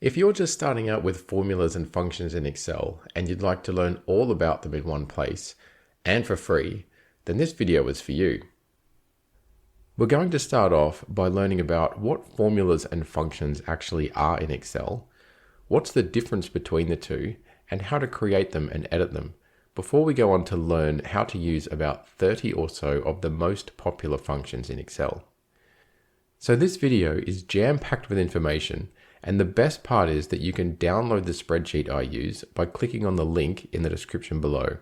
If you're just starting out with formulas and functions in Excel and you'd like to learn all about them in one place and for free, then this video is for you. We're going to start off by learning about what formulas and functions actually are in Excel, what's the difference between the two, and how to create them and edit them, before we go on to learn how to use about 30 or so of the most popular functions in Excel. So this video is jam-packed with information, and the best part is that you can download the spreadsheet I use by clicking on the link in the description below.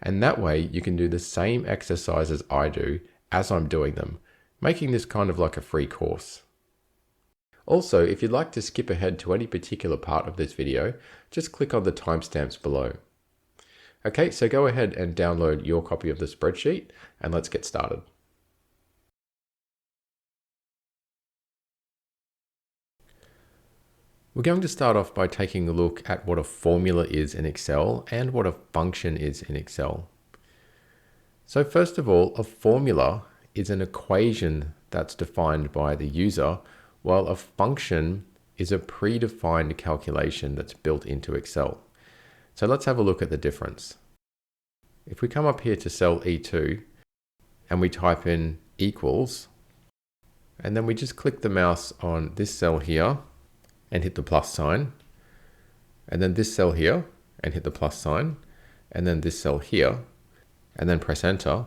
And that way you can do the same exercises I do as I'm doing them, making this kind of like a free course. Also, if you'd like to skip ahead to any particular part of this video, just click on the timestamps below. Okay, so go ahead and download your copy of the spreadsheet and let's get started. We're going to start off by taking a look at what a formula is in Excel and what a function is in Excel. So first of all, a formula is an equation that's defined by the user, while a function is a predefined calculation that's built into Excel. So let's have a look at the difference. If we come up here to cell E2 and we type in equals, and then we just click the mouse on this cell here and hit the plus sign, and then this cell here and hit the plus sign, and then this cell here, and then press enter.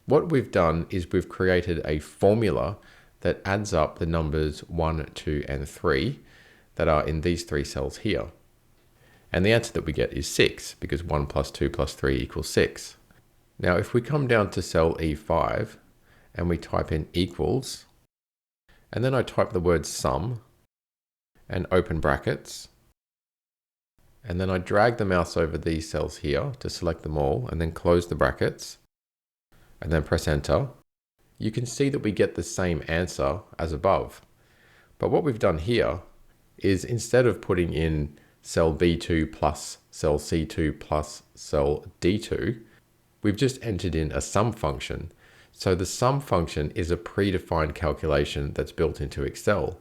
What we've done is we've created a formula that adds up the numbers 1, 2, and 3 that are in these three cells here. And the answer that we get is 6, because 1 plus 2 plus 3 equals 6. Now, if we come down to cell E5 and we type in equals, and then I type the word sum and open brackets, and then I drag the mouse over these cells here to select them all and then close the brackets and then press enter, you can see that we get the same answer as above. But what we've done here is, instead of putting in cell B2 plus cell C2 plus cell D2, we've just entered in a sum function. So the sum function is a predefined calculation that's built into Excel.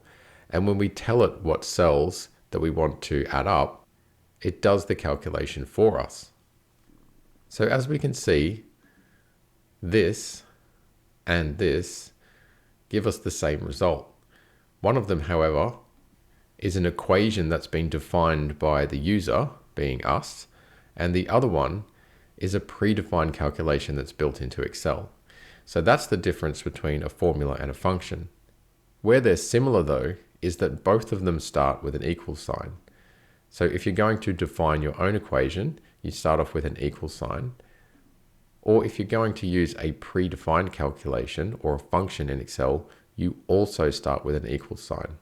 And when we tell it what cells that we want to add up, it does the calculation for us. So as we can see, this and this give us the same result. One of them, however, is an equation that's been defined by the user, being us, and the other one is a predefined calculation that's built into Excel. So that's the difference between a formula and a function. Where they're similar though, is that both of them start with an equal sign. So if you're going to define your own equation, you start off with an equal sign. Or if you're going to use a predefined calculation or a function in Excel, you also start with an equal sign.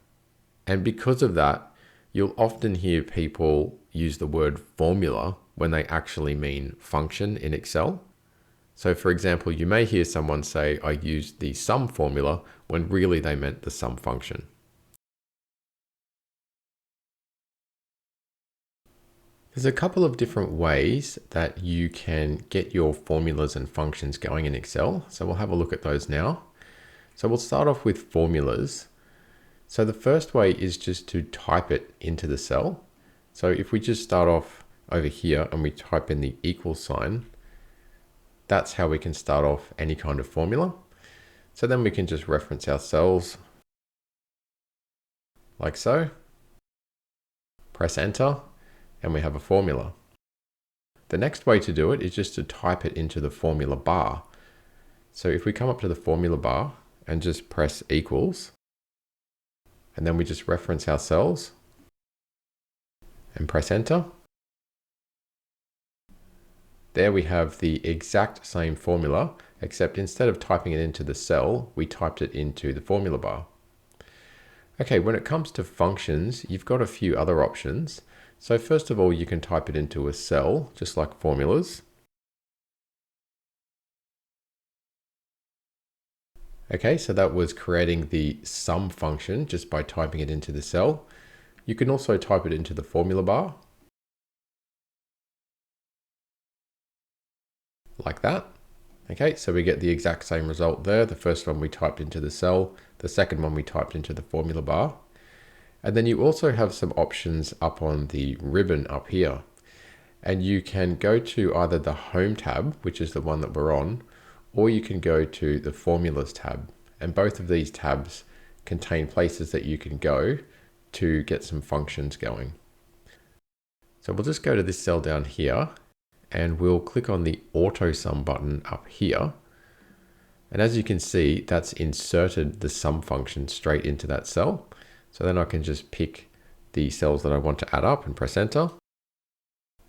And because of that, you'll often hear people use the word formula when they actually mean function in Excel. So for example, you may hear someone say, I used the sum formula, when really they meant the sum function. There's a couple of different ways that you can get your formulas and functions going in Excel. So we'll have a look at those now. So we'll start off with formulas. So the first way is just to type it into the cell. So if we just start off over here and we type in the equal sign, that's how we can start off any kind of formula. So then we can just reference our cells like so, press enter, and we have a formula. The next way to do it is just to type it into the formula bar. So if we come up to the formula bar and just press equals, and then we just reference our cells and press enter, there we have the exact same formula, except instead of typing it into the cell, we typed it into the formula bar. Okay, when it comes to functions, you've got a few other options. So first of all, you can type it into a cell, just like formulas. Okay, so that was creating the sum function just by typing it into the cell. You can also type it into the formula bar, like that. Okay, so we get the exact same result there. The first one we typed into the cell, the second one we typed into the formula bar. And then you also have some options up on the ribbon up here. And you can go to either the Home tab, which is the one that we're on, or you can go to the Formulas tab. And both of these tabs contain places that you can go to get some functions going. So we'll just go to this cell down here and we'll click on the Auto Sum button up here. And as you can see, that's inserted the sum function straight into that cell. So then I can just pick the cells that I want to add up and press enter.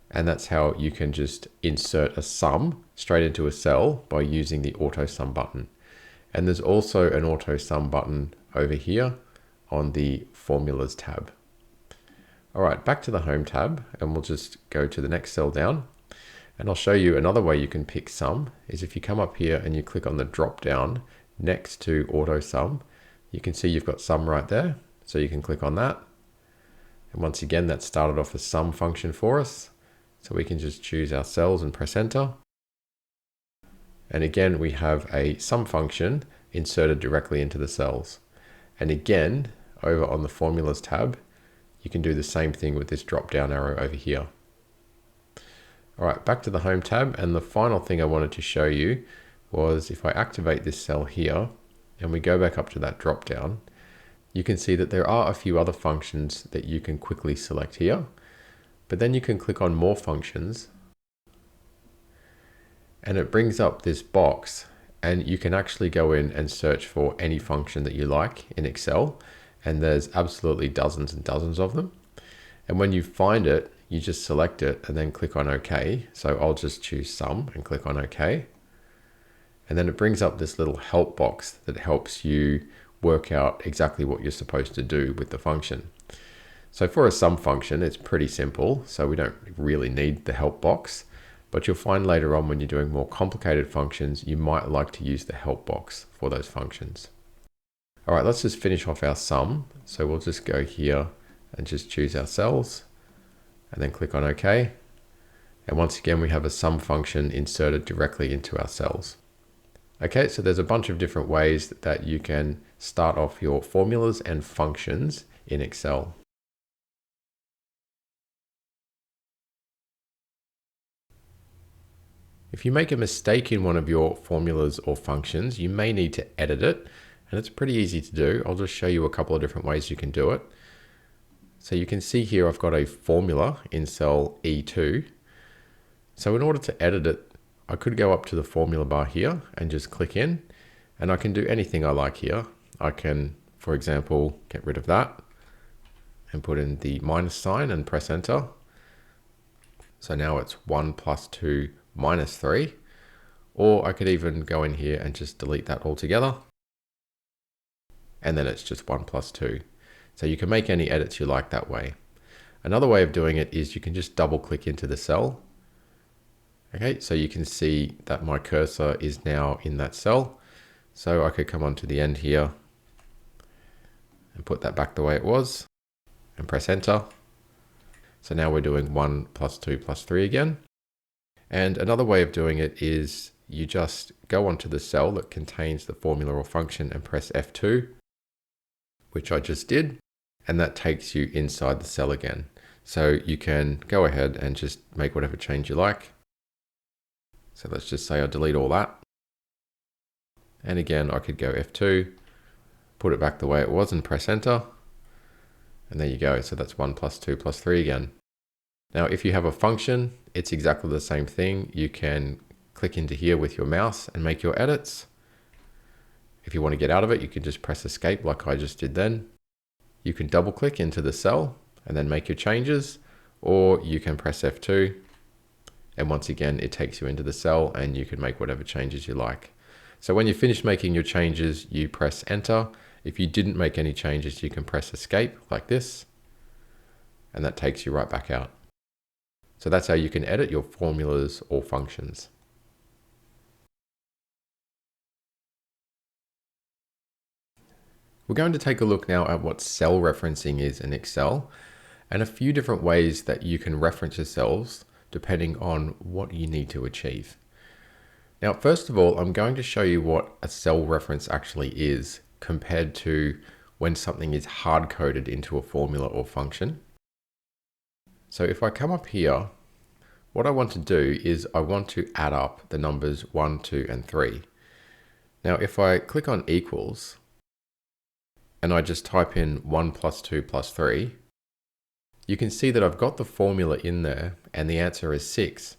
And that's how you can just insert a sum straight into a cell by using the Auto Sum button. And there's also an Auto Sum button over here on the Formulas tab. All right, back to the Home tab, and we'll just go to the next cell down. And I'll show you another way you can pick sum is if you come up here and you click on the drop down next to Auto Sum, you can see you've got sum right there. So you can click on that. And once again, that started off a sum function for us. So we can just choose our cells and press enter. And again, we have a sum function inserted directly into the cells. And again, over on the Formulas tab, you can do the same thing with this drop down arrow over here. All right, back to the Home tab. And the final thing I wanted to show you was if I activate this cell here and we go back up to that drop down, you can see that there are a few other functions that you can quickly select here. But then you can click on More Functions and it brings up this box and you can actually go in and search for any function that you like in Excel. And there's absolutely dozens and dozens of them. And when you find it, you just select it and then click on OK. So I'll just choose sum and click on OK. And then it brings up this little help box that helps you work out exactly what you're supposed to do with the function. So for a sum function, it's pretty simple. So we don't really need the help box, but you'll find later on when you're doing more complicated functions, you might like to use the help box for those functions. All right, let's just finish off our sum. So we'll just go here and just choose our cells and then click on OK. And once again, we have a sum function inserted directly into our cells. Okay, so there's a bunch of different ways that you can start off your formulas and functions in Excel. If you make a mistake in one of your formulas or functions, you may need to edit it, and it's pretty easy to do. I'll just show you a couple of different ways you can do it. So you can see here I've got a formula in cell E2. So in order to edit it, I could go up to the formula bar here and just click in, and I can do anything I like here. I can, for example, get rid of that and put in the minus sign and press enter. So now it's 1 plus 2 minus 3, or I could even go in here and just delete that altogether. And then it's just 1 plus 2. So you can make any edits you like that way. Another way of doing it is you can just double click into the cell. Okay, so you can see that my cursor is now in that cell. So I could come on to the end here and put that back the way it was and press enter. So now we're doing 1 plus 2 plus 3 again. And another way of doing it is you just go onto the cell that contains the formula or function and press F2, which I just did, and that takes you inside the cell again. So you can go ahead and just make whatever change you like. So let's just say I delete all that. And again, I could go F2, put it back the way it was and press enter. And there you go. So that's 1 plus 2 plus 3 again. Now, if you have a function, it's exactly the same thing. You can click into here with your mouse and make your edits. If you want to get out of it, you can just press escape like I just did then. You can double click into the cell and then make your changes, or you can press F2. And once again, it takes you into the cell and you can make whatever changes you like. So when you finish making your changes, you press enter. If you didn't make any changes, you can press escape like this, and that takes you right back out. So that's how you can edit your formulas or functions. We're going to take a look now at what cell referencing is in Excel and a few different ways that you can reference your cells depending on what you need to achieve. Now, first of all, I'm going to show you what a cell reference actually is compared to when something is hard-coded into a formula or function. So if I come up here, what I want to do is I want to add up the numbers 1, 2, and 3. Now if I click on equals, and I just type in 1 plus 2 plus 3, you can see that I've got the formula in there and the answer is 6.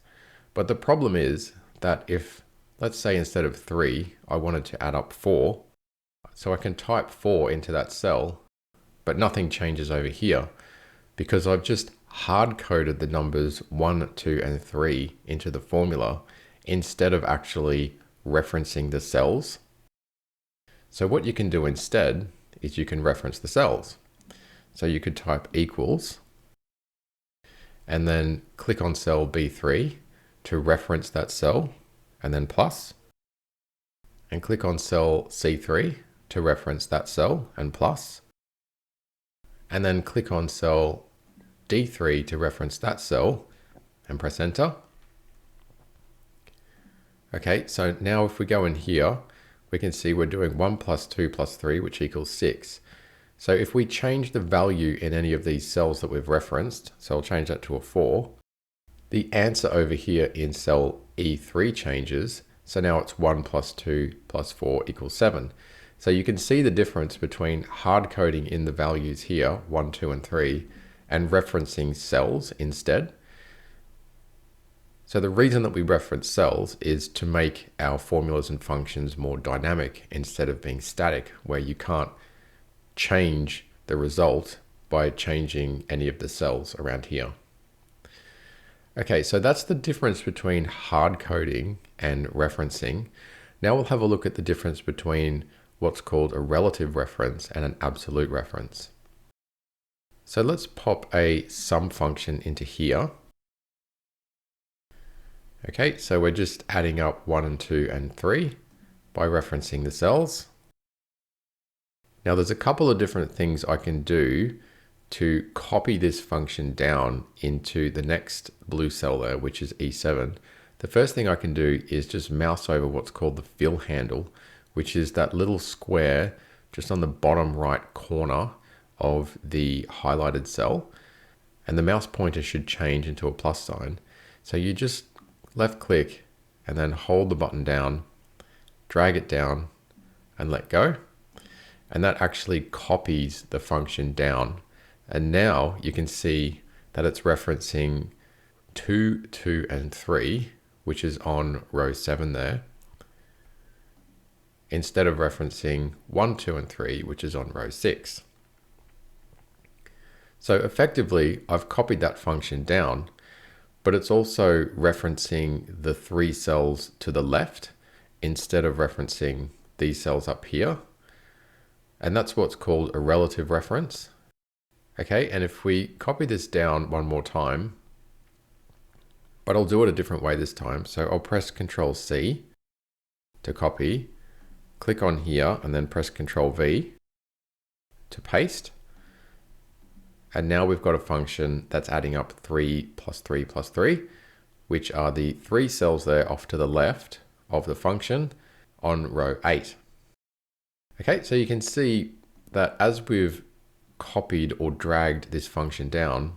But the problem is that if, let's say instead of 3, I wanted to add up 4, so I can type 4 into that cell, but nothing changes over here because I've just hard-coded the numbers 1, 2, and 3 into the formula instead of actually referencing the cells. So what you can do instead is you can reference the cells. So you could type equals and then click on cell B3 to reference that cell, and then plus, and click on cell C3 to reference that cell and plus, and then click on cell D3 to reference that cell and press enter. Okay, so now if we go in here, we can see we're doing 1 plus 2 plus 3, which equals 6. So if we change the value in any of these cells that we've referenced, so I'll change that to a 4, the answer over here in cell E3 changes. So now it's 1 plus 2 plus 4 equals 7. So you can see the difference between hard coding in the values here, 1, 2, and 3, and referencing cells instead. So the reason that we reference cells is to make our formulas and functions more dynamic instead of being static, where you can't change the result by changing any of the cells around here. Okay, so that's the difference between hard coding and referencing. Now we'll have a look at the difference between what's called a relative reference and an absolute reference. So let's pop a sum function into here. Okay, so we're just adding up 1 and 2 and 3 by referencing the cells. Now there's a couple of different things I can do to copy this function down into the next blue cell there, which is E7. The first thing I can do is just mouse over what's called the fill handle, which is that little square just on the bottom right corner of the highlighted cell. And the mouse pointer should change into a plus sign. So you just left click and then hold the button down, drag it down and let go. And that actually copies the function down. And now you can see that it's referencing 2, 2, and 3, which is on row 7 there, instead of referencing 1, 2, and 3, which is on row 6. So effectively, I've copied that function down, but it's also referencing the 3 cells to the left instead of referencing these cells up here. And that's what's called a relative reference. Okay, and if we copy this down one more time, but I'll do it a different way this time. So I'll press Control C to copy, click on here, and then press Control V to paste. And now we've got a function that's adding up 3 plus 3 plus 3, which are the 3 cells there off to the left of the function on row 8. Okay, so you can see that as we've copied or dragged this function down,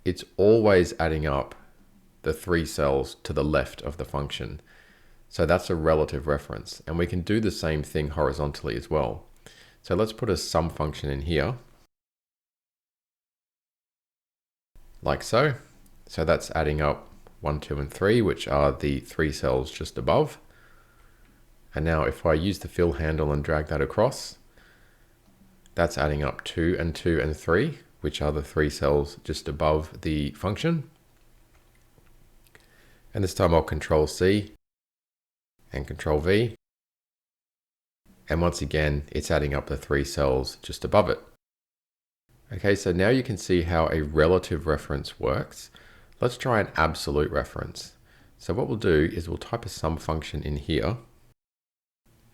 it's always adding up the 3 cells to the left of the function. So that's a relative reference. And we can do the same thing horizontally as well. So let's put a sum function in here, like so. So that's adding up 1, 2, and 3, which are the 3 cells just above. And now if I use the fill handle and drag that across, that's adding up 2 and 2 and 3, which are the 3 cells just above the function. And this time I'll Control C and Control V. And once again, it's adding up the 3 cells just above it. Okay, so now you can see how a relative reference works. Let's try an absolute reference. So what we'll do is we'll type a sum function in here.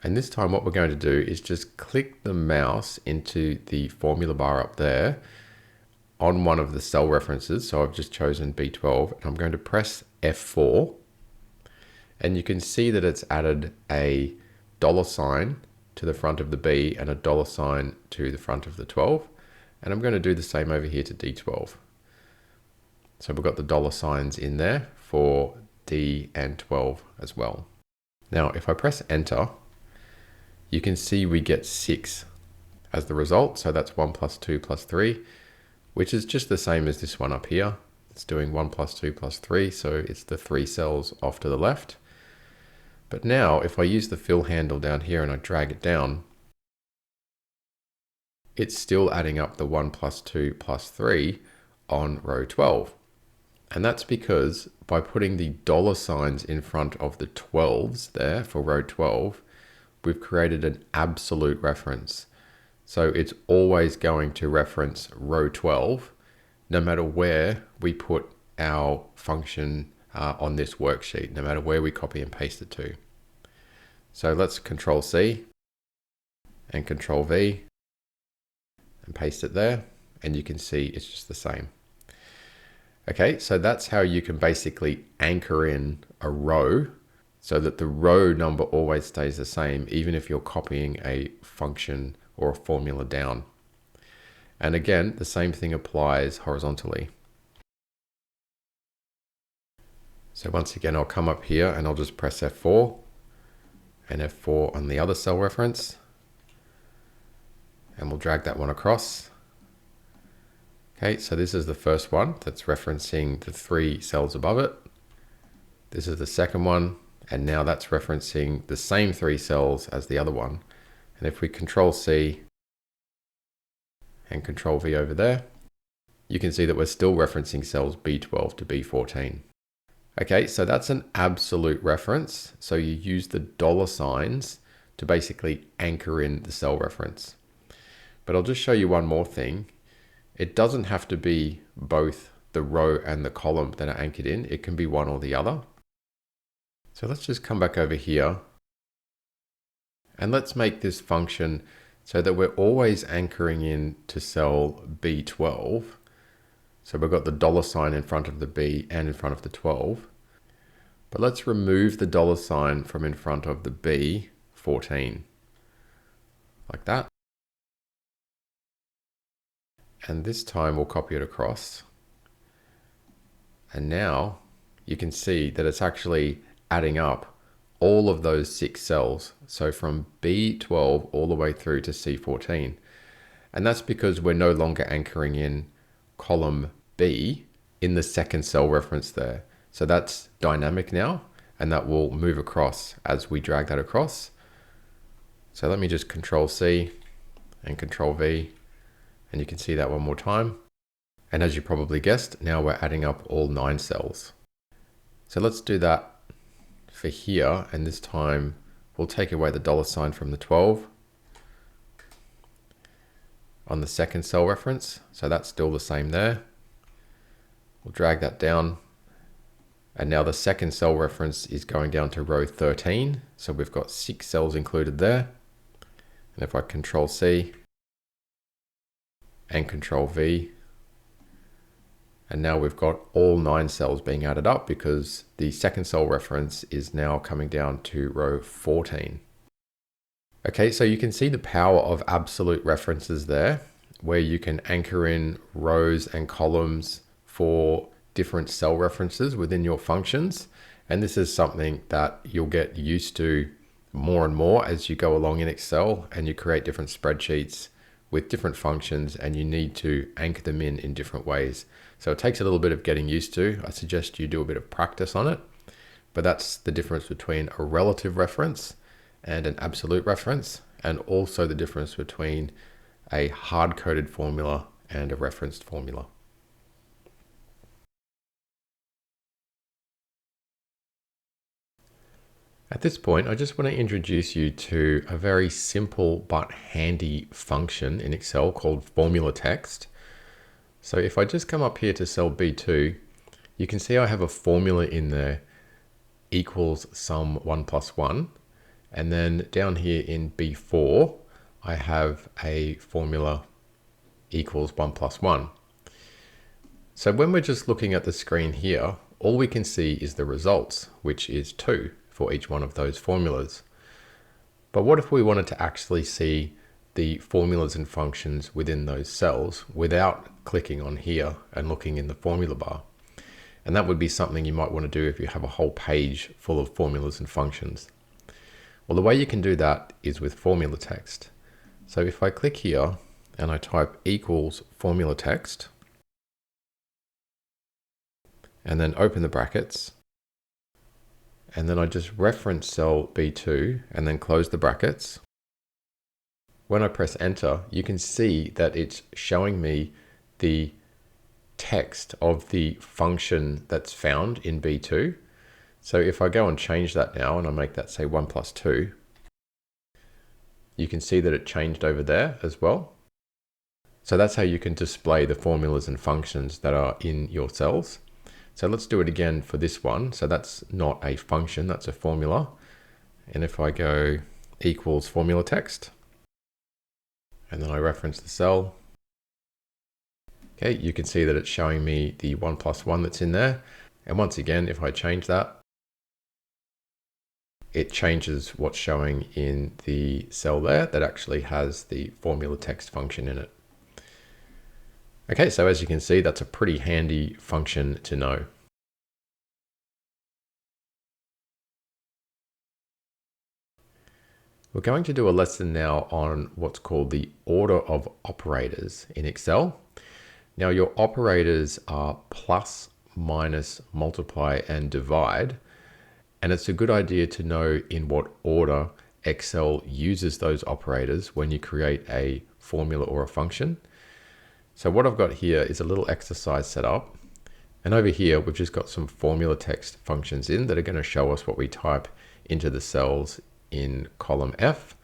And this time what we're going to do is just click the mouse into the formula bar up there on one of the cell references. So I've just chosen B12 and I'm going to press F4. And you can see that it's added a $sign to the front of the B and a $sign to the front of the 12. And I'm going to do the same over here to D12. So we've got the dollar signs in there for D and 12 as well. Now, if I press enter, you can see we get 6 as the result. So that's 1 plus 2 plus 3, which is just the same as this one up here. It's doing 1 plus 2 plus 3. So it's the 3 cells off to the left. But now if I use the fill handle down here and I drag it down, it's still adding up the 1 plus 2 plus 3 on row 12. And that's because by putting the dollar signs in front of the 12s there for row 12, we've created an absolute reference. So it's always going to reference row 12, no matter where we put our function on this worksheet, no matter where we copy and paste it to. So let's Control C and Control V and paste it there, and you can see it's just the same. Okay, so that's how you can basically anchor in a row so that the row number always stays the same, even if you're copying a function or a formula down. And again, the same thing applies horizontally. So once again, I'll come up here and I'll just press F4 and F4 on the other cell reference. And we'll drag that one across. Okay, so this is the first one that's referencing the 3 cells above it. This is the second one, and now that's referencing the same 3 cells as the other one. And if we Control C and Control V over there, you can see that we're still referencing cells B12 to B14. Okay, so that's an absolute reference. So you use the dollar signs to basically anchor in the cell reference. But I'll just show you one more thing. It doesn't have to be both the row and the column that are anchored in. It can be one or the other. So let's just come back over here and let's make this function so that we're always anchoring in to cell B12. So we've got the dollar sign in front of the B and in front of the 12. But let's remove the dollar sign from in front of the B14, like that. And this time we'll copy it across. And now you can see that it's actually adding up all of those 6 cells. So from B12 all the way through to C14. And that's because we're no longer anchoring in column B in the second cell reference there. So that's dynamic now, and that will move across as we drag that across. So let me just Control C and Control V, and you can see that one more time. And as you probably guessed, now we're adding up all 9 cells. So let's do that for here, and this time we'll take away the dollar sign from the 12 on the second cell reference. So that's still the same there. We'll drag that down. And now the second cell reference is going down to row 13. So we've got 6 cells included there. And if I Control C and Control V, and now we've got all 9 cells being added up because the second cell reference is now coming down to row 14. Okay, so you can see the power of absolute references there, where you can anchor in rows and columns for different cell references within your functions. And this is something that you'll get used to more and more as you go along in Excel and you create different spreadsheets with different functions, and you need to anchor them in different ways. So it takes a little bit of getting used to. I suggest you do a bit of practice on it, but that's the difference between a relative reference and an absolute reference, and also the difference between a hard-coded formula and a referenced formula. At this point, I just want to introduce you to a very simple but handy function in Excel called FORMULATEXT. So if I just come up here to cell B2, you can see I have a formula in there equals sum 1 plus 1. And then down here in B4, I have a formula equals 1 plus 1. So when we're just looking at the screen here, all we can see is the results, which is 2 for each one of those formulas. But what if we wanted to actually see the formulas and functions within those cells without clicking on here and looking in the formula bar? And that would be something you might want to do if you have a whole page full of formulas and functions. Well, the way you can do that is with formula text. So if I click here and I type equals formula text, and then open the brackets, and then I just reference cell B2 and then close the brackets. When I press enter, you can see that it's showing me the text of the function that's found in B2. So if I go and change that now and I make that say 1 plus 2, you can see that it changed over there as well. So that's how you can display the formulas and functions that are in your cells. So let's do it again for this one. So that's not a function, that's a formula. And if I go equals formula text, and then I reference the cell, okay, you can see that it's showing me the 1 plus 1 that's in there. And once again, if I change that, it changes what's showing in the cell there that actually has the formula text function in it. Okay, so as you can see, that's a pretty handy function to know. We're going to do a lesson now on what's called the order of operators in Excel. Now your operators are plus, minus, multiply, and divide. And it's a good idea to know in what order Excel uses those operators when you create a formula or a function. So what I've got here is a little exercise set up. And over here, we've just got some formula text functions in that are going to show us what we type into the cells in column F.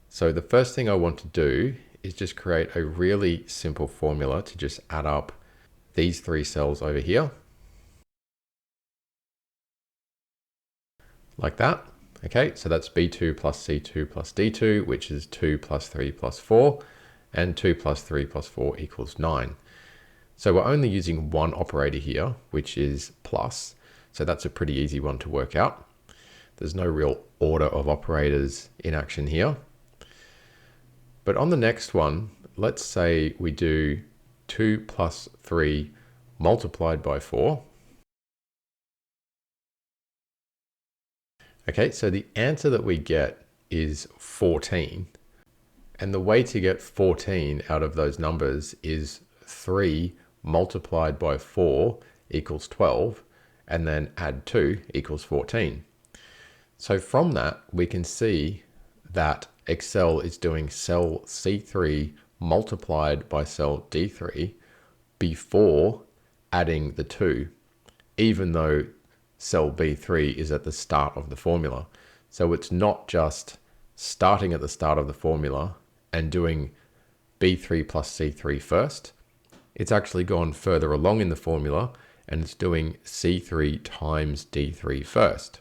So the first thing I want to do is just create a really simple formula to just add up these three cells over here. Like that. Okay, so that's B2 plus C2 plus D2, which is 2 plus 3 plus 4, and 2 plus 3 plus 4 equals 9. So we're only using one operator here, which is plus. So that's a pretty easy one to work out. There's no real order of operators in action here. But on the next one, let's say we do 2 plus 3 multiplied by 4. Okay, so the answer that we get is 14. And the way to get 14 out of those numbers is 3 multiplied by 4 equals 12, and then add 2 equals 14. So from that, we can see that Excel is doing cell C3 multiplied by cell D3 before adding the 2, even though cell B3 is at the start of the formula. So it's not just starting at the start of the formula and doing B3 plus C3 first. It's actually gone further along in the formula and it's doing C3 times D3 first.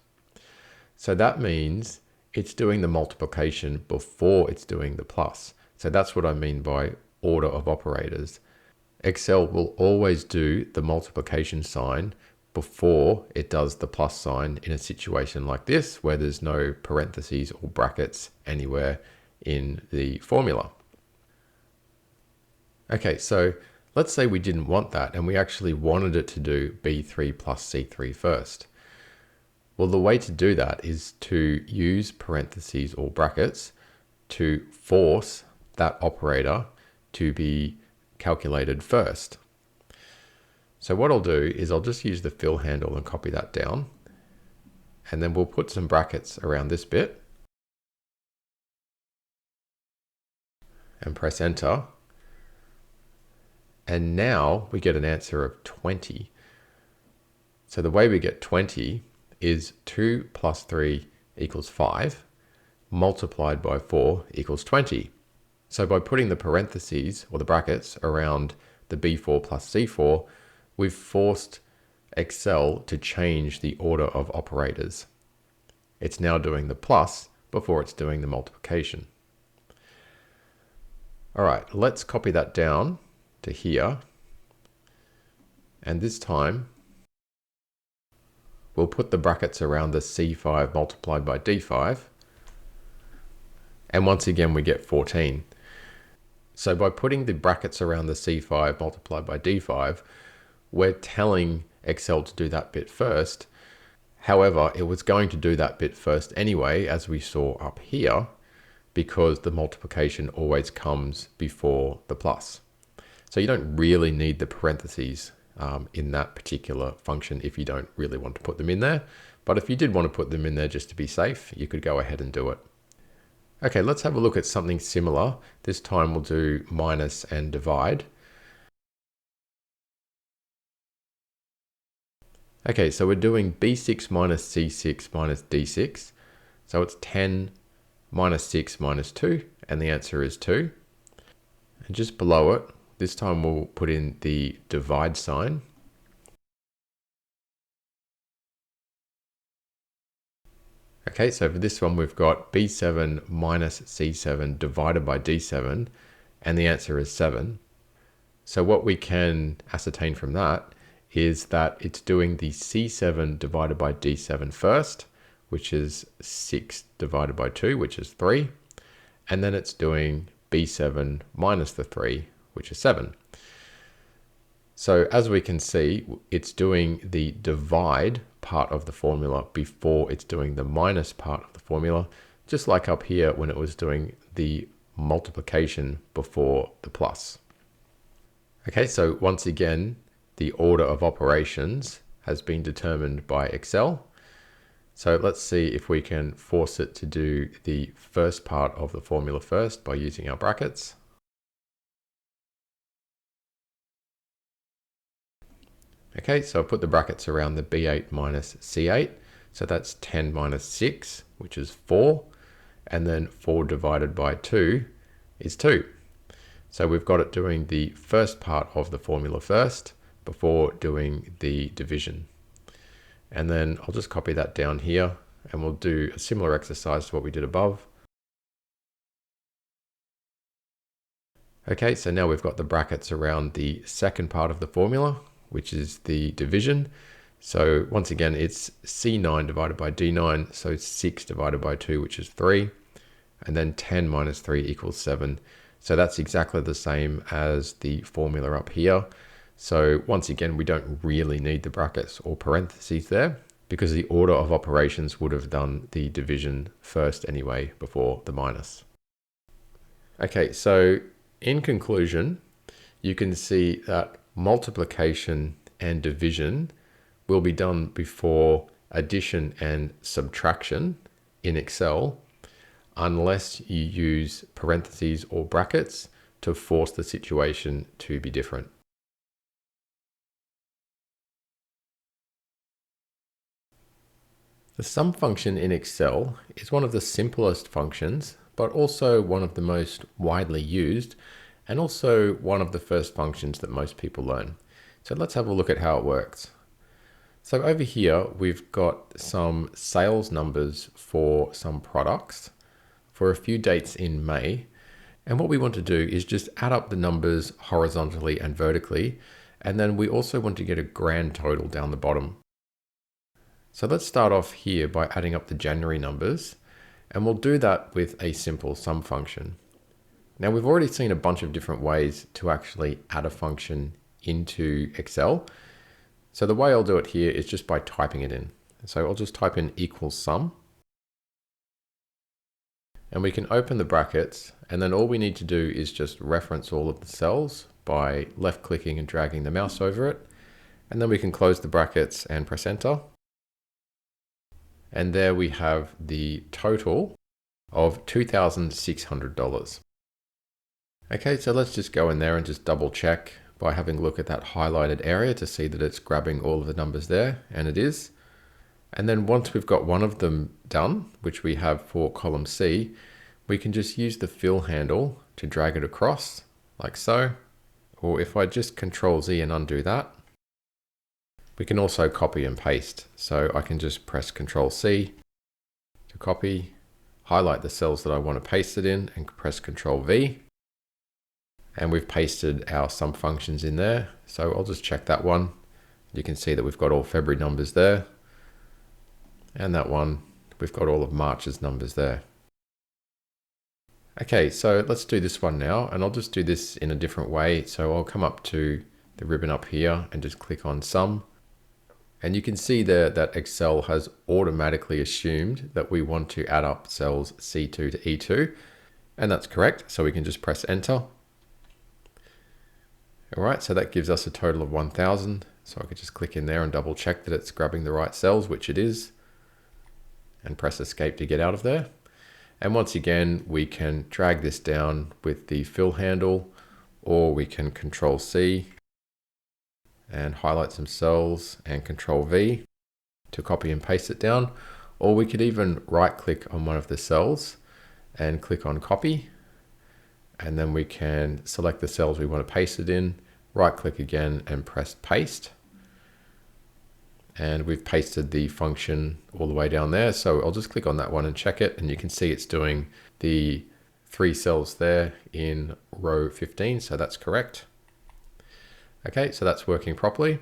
So that means it's doing the multiplication before it's doing the plus. So that's what I mean by order of operators. Excel will always do the multiplication sign before it does the plus sign in a situation like this, where there's no parentheses or brackets anywhere in the formula. Okay, so let's say we didn't want that and we actually wanted it to do B3 plus C3 first. Well, the way to do that is to use parentheses or brackets to force that operator to be calculated first. So what I'll do is I'll just use the fill handle and copy that down. And then we'll put some brackets around this bit. And press enter. And now we get an answer of 20. So the way we get 20 is 2 plus 3 equals 5, multiplied by 4 equals 20. So by putting the parentheses or the brackets around the B4 plus C4, we've forced Excel to change the order of operators. It's now doing the plus before it's doing the multiplication. All right, let's copy that down to here. And this time, we'll put the brackets around the C5 multiplied by D5. And once again, we get 14. So by putting the brackets around the C5 multiplied by D5, we're telling Excel to do that bit first. However, it was going to do that bit first anyway, as we saw up here, because the multiplication always comes before the plus. So you don't really need the parentheses in that particular function if you don't really want to put them in there. But if you did want to put them in there just to be safe, you could go ahead and do it. Okay, let's have a look at something similar. This time we'll do minus and divide. Okay, so we're doing B6 minus C6 minus D6. So it's 10 minus 6 minus 2, and the answer is 2. And just below it, this time we'll put in the divide sign. Okay, so for this one, we've got B7 minus C7 divided by D7, and the answer is 7. So what we can ascertain from that is that it's doing the C7 divided by D7 first, which is 6 divided by 2, which is 3. And then it's doing B7 minus the 3, which is 7. So as we can see, it's doing the divide part of the formula before it's doing the minus part of the formula, just like up here when it was doing the multiplication before the plus. Okay, so once again, the order of operations has been determined by Excel. So let's see if we can force it to do the first part of the formula first by using our brackets. Okay, so I'll put the brackets around the B8 minus C8. So that's 10 minus 6, which is 4. And then 4 divided by 2 is 2. So we've got it doing the first part of the formula first before doing the division. And then I'll just copy that down here and we'll do a similar exercise to what we did above. Okay, so now we've got the brackets around the second part of the formula, which is the division. So once again, it's C9 divided by D9, so 6 divided by 2, which is 3, and then 10 minus 3 equals 7. So that's exactly the same as the formula up here. So once again, we don't really need the brackets or parentheses there because the order of operations would have done the division first anyway before the minus. Okay, so in conclusion, you can see that multiplication and division will be done before addition and subtraction in Excel unless you use parentheses or brackets to force the situation to be different. The sum function in Excel is one of the simplest functions, but also one of the most widely used and also one of the first functions that most people learn. So let's have a look at how it works. So over here, we've got some sales numbers for some products for a few dates in May. And what we want to do is just add up the numbers horizontally and vertically. And then we also want to get a grand total down the bottom. So let's start off here by adding up the January numbers. And we'll do that with a simple sum function. Now we've already seen a bunch of different ways to actually add a function into Excel. So the way I'll do it here is just by typing it in. So I'll just type in equals sum. And we can open the brackets, and then all we need to do is just reference all of the cells by left clicking and dragging the mouse over it. And then we can close the brackets and press enter. And there we have the total of $2,600. Okay, so let's just go in there and just double check by having a look at that highlighted area to see that it's grabbing all of the numbers there, and it is. And then once we've got one of them done, which we have for column C, we can just use the fill handle to drag it across like so. Or if I just Control Z and undo that, we can also copy and paste. So I can just press Control C to copy, highlight the cells that I want to paste it in and press Control V. And we've pasted our sum functions in there. So I'll just check that one. You can see that we've got all February numbers there. And that one, we've got all of March's numbers there. Okay, so let's do this one now, and I'll just do this in a different way. So I'll come up to the ribbon up here and just click on Sum. And you can see there that Excel has automatically assumed that we want to add up cells C2 to E2, and that's correct. So we can just press Enter. All right, so that gives us a total of 1000. So I could just click in there and double check that it's grabbing the right cells, which it is, and press Escape to get out of there. And once again, we can drag this down with the fill handle, or we can Control C and highlight some cells and Control V to copy and paste it down. Or we could even right click on one of the cells and click on copy. And then we can select the cells we want to paste it in, right click again and press paste. And we've pasted the function all the way down there. So I'll just click on that one and check it. And you can see it's doing the 3 cells there in row 15. So that's correct. Okay, so that's working properly.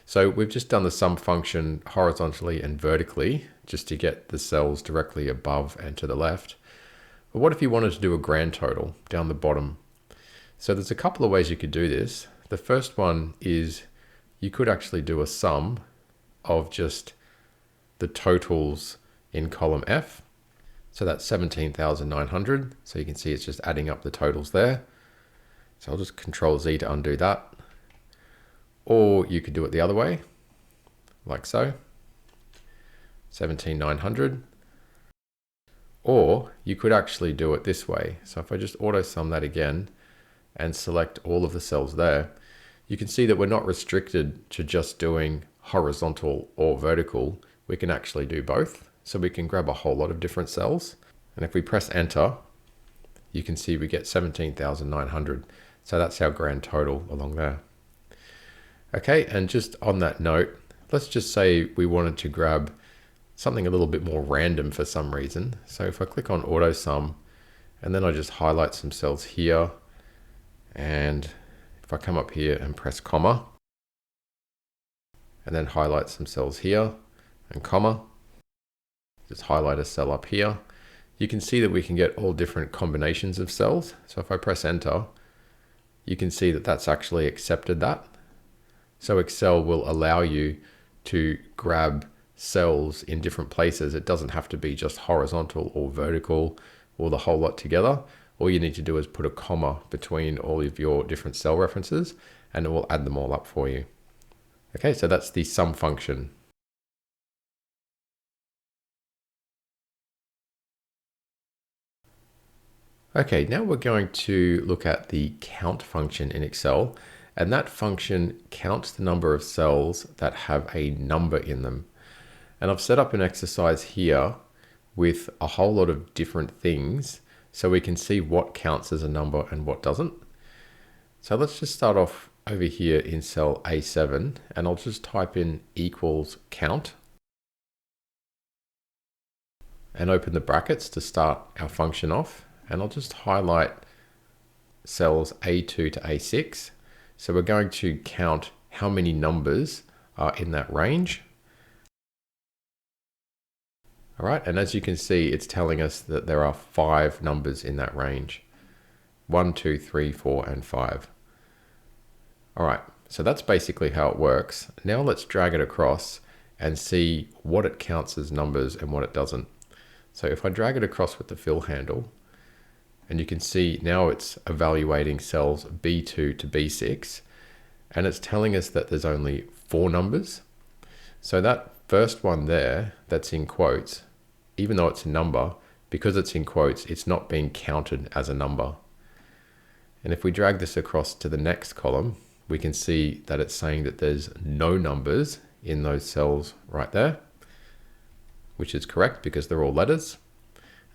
So we've just done the sum function horizontally and vertically just to get the cells directly above and to the left. But what if you wanted to do a grand total down the bottom? So there's a couple of ways you could do this. The first one is you could actually do a sum of just the totals in column F. So that's 17,900. So you can see it's just adding up the totals there. So I'll just Control Z to undo that. Or you could do it the other way, like so, 17,900. Or you could actually do it this way. So if I just auto sum that again and select all of the cells there, you can see that we're not restricted to just doing horizontal or vertical. We can actually do both. So we can grab a whole lot of different cells. And if we press enter, you can see we get 17,900. So that's our grand total along there. Okay, and just on that note, let's just say we wanted to grab something a little bit more random for some reason. So if I click on auto sum and then I just highlight some cells here, and if I come up here and press comma and then highlight some cells here and comma, just highlight a cell up here, you can see that we can get all different combinations of cells. So if I press enter, you can see that that's actually accepted that. So Excel will allow you to grab cells in different places. It doesn't have to be just horizontal or vertical or the whole lot together. All you need to do is put a comma between all of your different cell references and it will add them all up for you. Okay, so that's the sum function. Okay, now we're going to look at the count function in Excel. And that function counts the number of cells that have a number in them. And I've set up an exercise here with a whole lot of different things so we can see what counts as a number and what doesn't. So let's just start off over here in cell A7 and I'll just type in equals count and open the brackets to start our function off. And I'll just highlight cells A2 to A6. So we're going to count how many numbers are in that range. All right, and as you can see, it's telling us that there are 5 numbers in that range. 1, 2, 3, 4, and 5. All right, so that's basically how it works. Now let's drag it across and see what it counts as numbers and what it doesn't. So if I drag it across with the fill handle, and you can see now it's evaluating cells B2 to B6, and it's telling us that there's only 4 numbers. So that first one there, that's in quotes, even though it's a number, because it's in quotes, it's not being counted as a number. And if we drag this across to the next column, we can see that it's saying that there's no numbers in those cells right there, which is correct because they're all letters.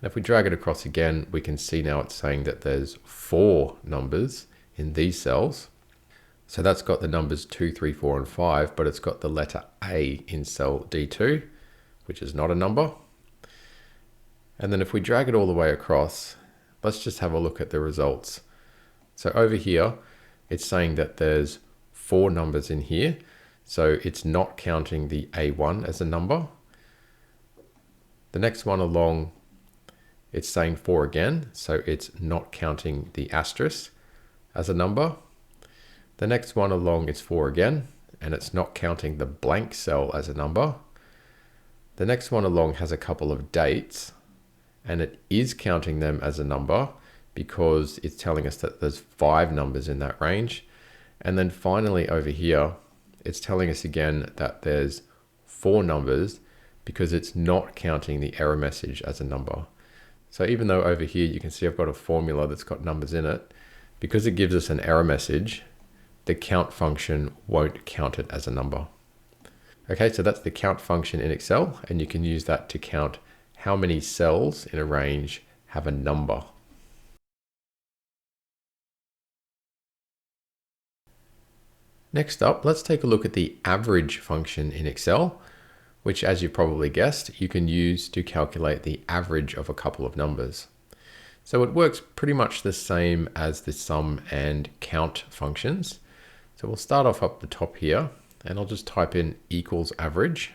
And if we drag it across again, we can see now it's saying that there's 4 numbers in these cells. So that's got the numbers 2, 3, 4, and 5, but it's got the letter A in cell D2, which is not a number. And then if we drag it all the way across, let's just have a look at the results. So over here, it's saying that there's 4 numbers in here. So it's not counting the A1 as a number. The next one along It's saying 4 again, so it's not counting the asterisk as a number. The next one along is 4 again, and it's not counting the blank cell as a number. The next one along has a couple of dates, and it is counting them as a number because it's telling us that there's 5 numbers in that range. And then finally over here, it's telling us again that there's 4 numbers because it's not counting the error message as a number. So even though over here you can see I've got a formula that's got numbers in it, because it gives us an error message, the count function won't count it as a number. Okay, so that's the count function in Excel, and you can use that to count how many cells in a range have a number. Next up, let's take a look at the average function in Excel, which, as you probably guessed, you can use to calculate the average of a couple of numbers. So it works pretty much the same as the sum and count functions. So we'll start off up the top here, and I'll just type in equals average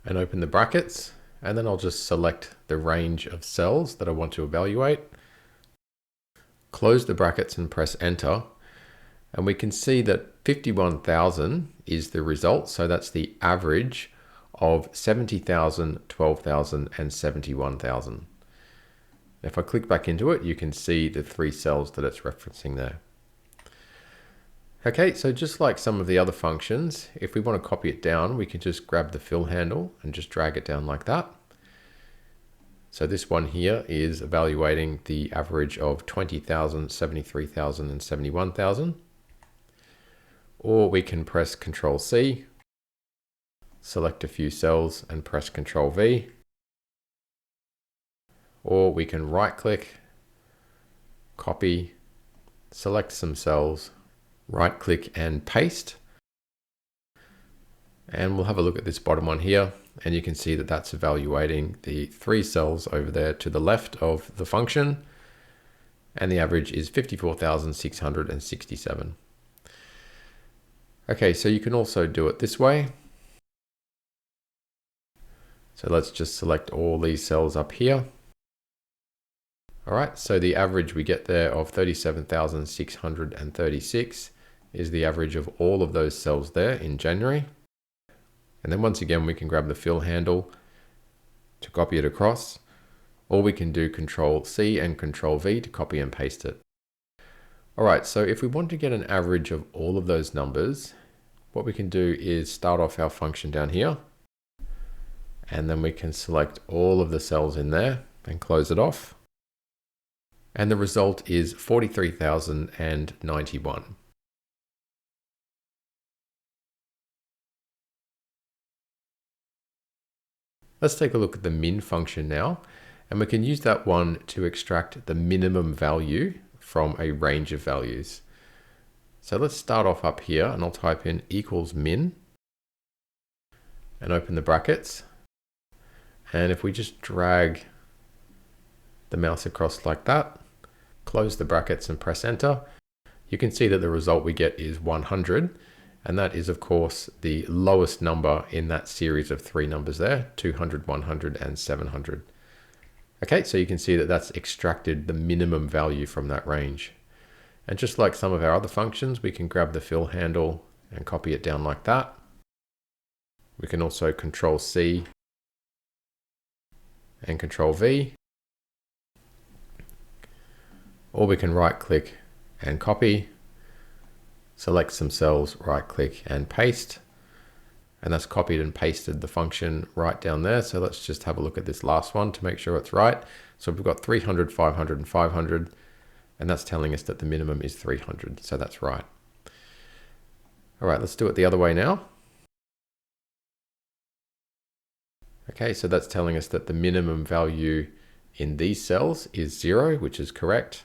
and open the brackets, and then I'll just select the range of cells that I want to evaluate, close the brackets and press enter, and we can see that 51,000 is the result. So that's the average of 70,000, 12,000 and 71,000. If I click back into it, you can see the 3 cells that it's referencing there. Okay, so just like some of the other functions, if we want to copy it down, we can just grab the fill handle and just drag it down like that. So this one here is evaluating the average of 20,000, 73,000 and 71,000. Or we can press Control C, select a few cells and press Control V. Or we can right click, copy, select some cells, right click and paste. And we'll have a look at this bottom one here, and you can see that that's evaluating the 3 cells over there to the left of the function. And the average is 54,667. Okay, so you can also do it this way. So let's just select all these cells up here. All right, so the average we get there of 37,636 is the average of all of those cells there in January. And then once again, we can grab the fill handle to copy it across, or we can do Control C and Control V to copy and paste it. All right, so if we want to get an average of all of those numbers, what we can do is start off our function down here, and then we can select all of the cells in there and close it off. And the result is 43,091. Let's take a look at the min function now, and we can use that one to extract the minimum value from a range of values. So let's start off up here, and I'll type in equals min and open the brackets. And if we just drag the mouse across like that, close the brackets and press enter, you can see that the result we get is 100. And that is, of course, the lowest number in that series of 3 numbers there, 200, 100, and 700. Okay, so you can see that that's extracted the minimum value from that range. And just like some of our other functions, we can grab the fill handle and copy it down like that. We can also Control C and Control V. Or we can right click and copy, select some cells, right click and paste. And that's copied and pasted the function right down there. So let's just have a look at this last one to make sure it's right. So we've got 300, 500, and 500. And that's telling us that the minimum is 300. So that's right. All right, let's do it the other way now. Okay, so that's telling us that the minimum value in these cells is 0, which is correct.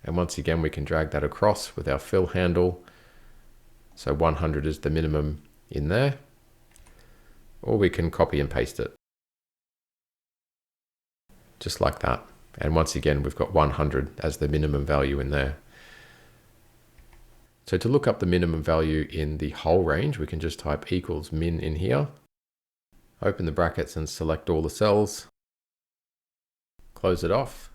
And once again, we can drag that across with our fill handle. So 100 is the minimum in there. Or we can copy and paste it. Just like that. And once again, we've got 100 as the minimum value in there. So to look up the minimum value in the whole range, we can just type equals min in here. Open the brackets and select all the cells. Close it off.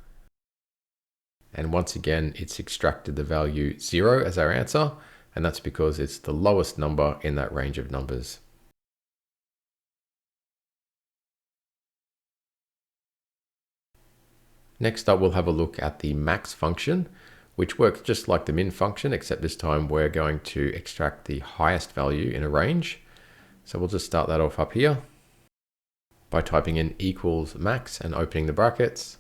And once again, it's extracted the value 0 as our answer, and that's because it's the lowest number in that range of numbers. Next up, we'll have a look at the max function, which works just like the min function, except this time we're going to extract the highest value in a range. So we'll just start that off up here by typing in equals max and opening the brackets.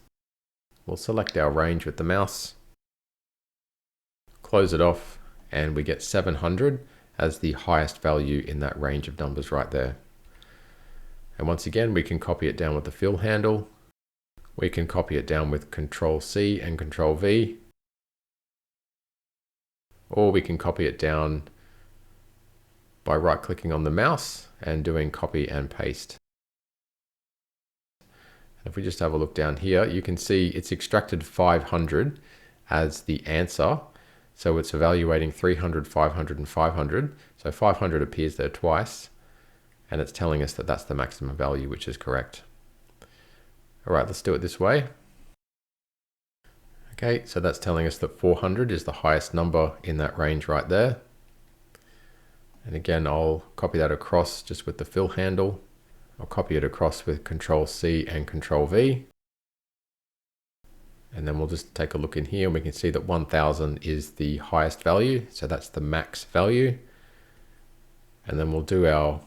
We'll select our range with the mouse, close it off, and we get 700 as the highest value in that range of numbers right there. And once again, we can copy it down with the fill handle. We can copy it down with Control C and Control V, or we can copy it down by right-clicking on the mouse and doing copy and paste. And if we just have a look down here, you can see it's extracted 500 as the answer. So it's evaluating 300, 500, and 500. So 500 appears there twice, and it's telling us that that's the maximum value, which is correct. All right, let's do it this way. Okay, so that's telling us that 400 is the highest number in that range right there. And again, I'll copy that across just with the fill handle. I'll copy it across with Control C and Control V. And then we'll just take a look in here and we can see that 1000 is the highest value. So that's the max value. And then we'll do our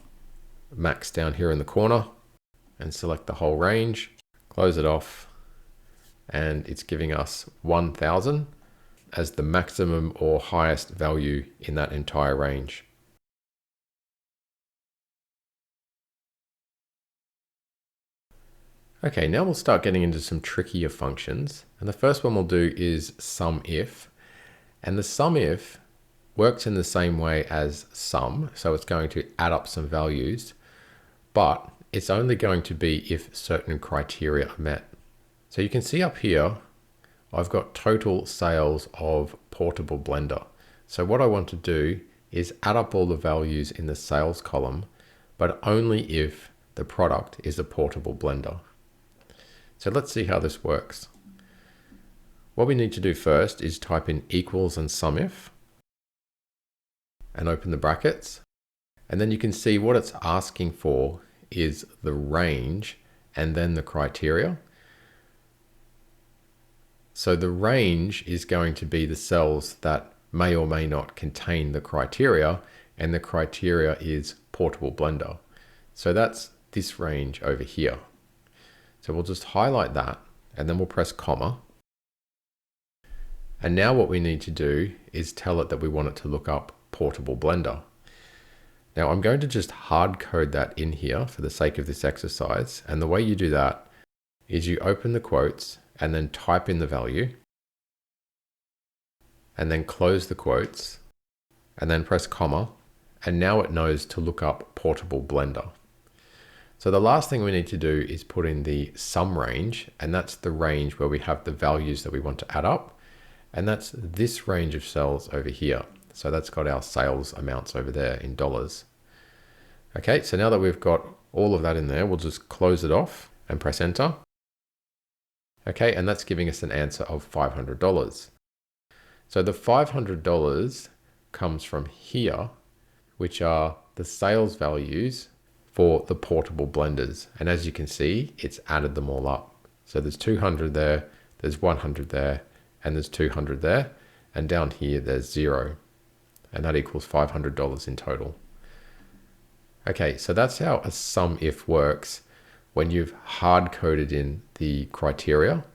max down here in the corner and select the whole range, close it off, and it's giving us 1000 as the maximum or highest value in that entire range. Okay, now we'll start getting into some trickier functions. And the first one we'll do is SUMIF. And the SUMIF works in the same way as sum. So it's going to add up some values, but it's only going to be if certain criteria are met. So you can see up here, I've got total sales of portable blender. So what I want to do is add up all the values in the sales column, but only if the product is a portable blender. So let's see how this works. What we need to do first is type in equals and SUMIF and open the brackets. And then you can see what it's asking for is the range and then the criteria. So the range is going to be the cells that may or may not contain the criteria, and the criteria is portable blender. So that's this range over here. So we'll just highlight that and then we'll press comma. And now what we need to do is tell it that we want it to look up portable blender. Now I'm going to just hard code that in here for the sake of this exercise. And the way you do that is you open the quotes and then type in the value and then close the quotes and then press comma. And now it knows to look up portable blender. So the last thing we need to do is put in the sum range, and that's the range where we have the values that we want to add up. And that's this range of cells over here. So that's got our sales amounts over there in dollars. Okay, so now that we've got all of that in there, we'll just close it off and press enter. Okay, and that's giving us an answer of $500. So the $500 comes from here, which are the sales values for the portable blenders. And as you can see, it's added them all up. So there's 200 there, there's 100 there, and there's 200 there. And down here, there's 0. And that equals $500 in total. Okay, so that's how a SUMIF works when you've hard coded in the criteria.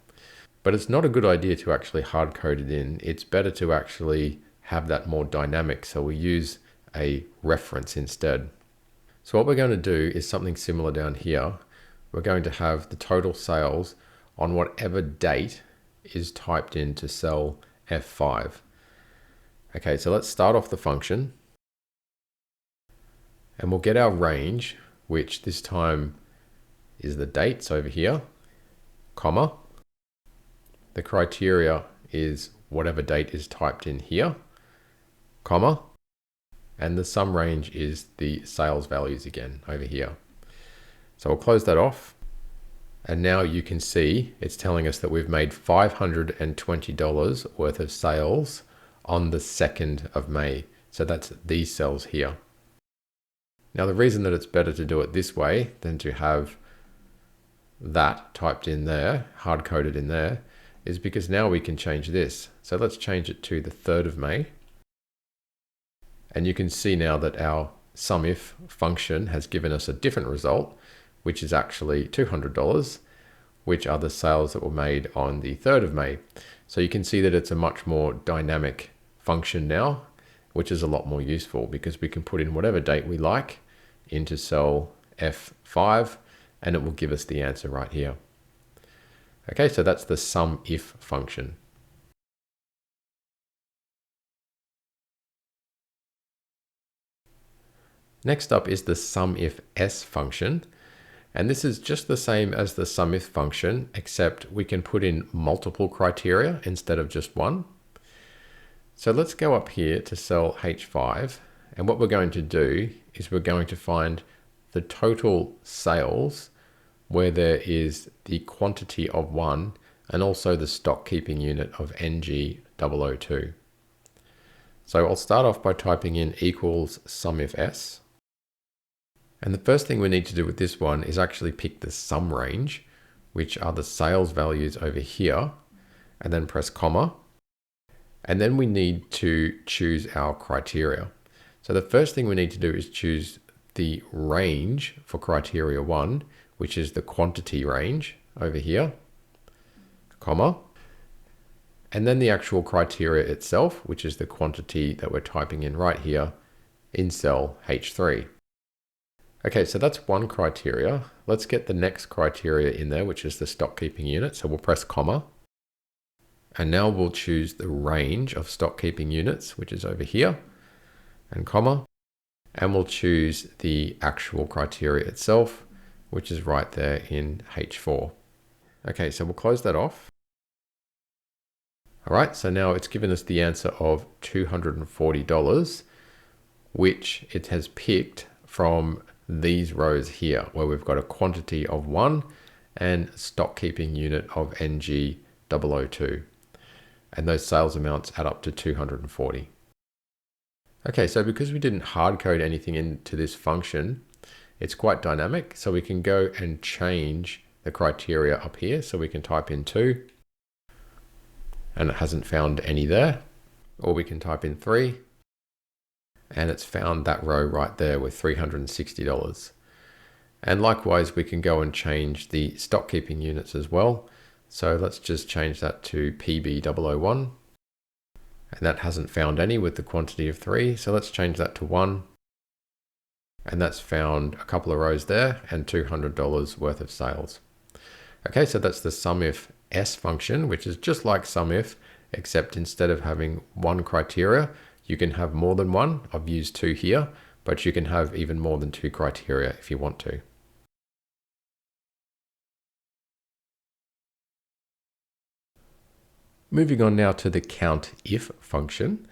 But it's not a good idea to actually hard code it in. It's better to actually have that more dynamic. So we use a reference instead. So what we're going to do is something similar down here. We're going to have the total sales on whatever date is typed into cell F5. Okay, so let's start off the function. And we'll get our range, which this time is the dates over here, comma. The criteria is whatever date is typed in here, comma. And the sum range is the sales values again over here. So we'll close that off. And now you can see it's telling us that we've made $520 worth of sales on the 2nd of May. So that's these cells here. Now the reason that it's better to do it this way than to have that typed in there, hard-coded in there, is because now we can change this. So let's change it to the 3rd of May. And you can see now that our SUMIF function has given us a different result, which is actually $200, which are the sales that were made on the 3rd of May. So you can see that it's a much more dynamic function now, which is a lot more useful because we can put in whatever date we like into cell F5 and it will give us the answer right here. Okay, so that's the SUMIF function. Next up is the SUMIFS function. And this is just the same as the SUMIF function, except we can put in multiple criteria instead of just one. So let's go up here to cell H5. And what we're going to do is we're going to find the total sales where there is the quantity of 1 and also the stock keeping unit of NG002. So I'll start off by typing in equals SUMIFS. And the first thing we need to do with this one is actually pick the sum range, which are the sales values over here, and then press comma. And then we need to choose our criteria. So the first thing we need to do is choose the range for criteria 1, which is the quantity range over here, comma. And then the actual criteria itself, which is the quantity that we're typing in right here in cell H3. Okay, so that's one criteria. Let's get the next criteria in there, which is the stock keeping unit. So we'll press comma. And now we'll choose the range of stock keeping units, which is over here, and comma. And we'll choose the actual criteria itself, which is right there in H4. Okay, so we'll close that off. All right, so now it's given us the answer of $240, which it has picked from these rows here, where we've got a quantity of 1 and stock keeping unit of NG002. And those sales amounts add up to 240. Okay, so because we didn't hard code anything into this function, it's quite dynamic. So we can go and change the criteria up here. So we can type in 2 and it hasn't found any there. Or we can type in 3 and it's found that row right there with $360. And likewise, we can go and change the stock keeping units as well. So let's just change that to PB001. And that hasn't found any with the quantity of 3. So let's change that to 1. And that's found a couple of rows there and $200 worth of sales. Okay, so that's the SUMIFS function, which is just like SUMIF, except instead of having one criteria, you can have more than one. I've used 2 here, but you can have even more than 2 criteria if you want to. Moving on now to the COUNTIF function.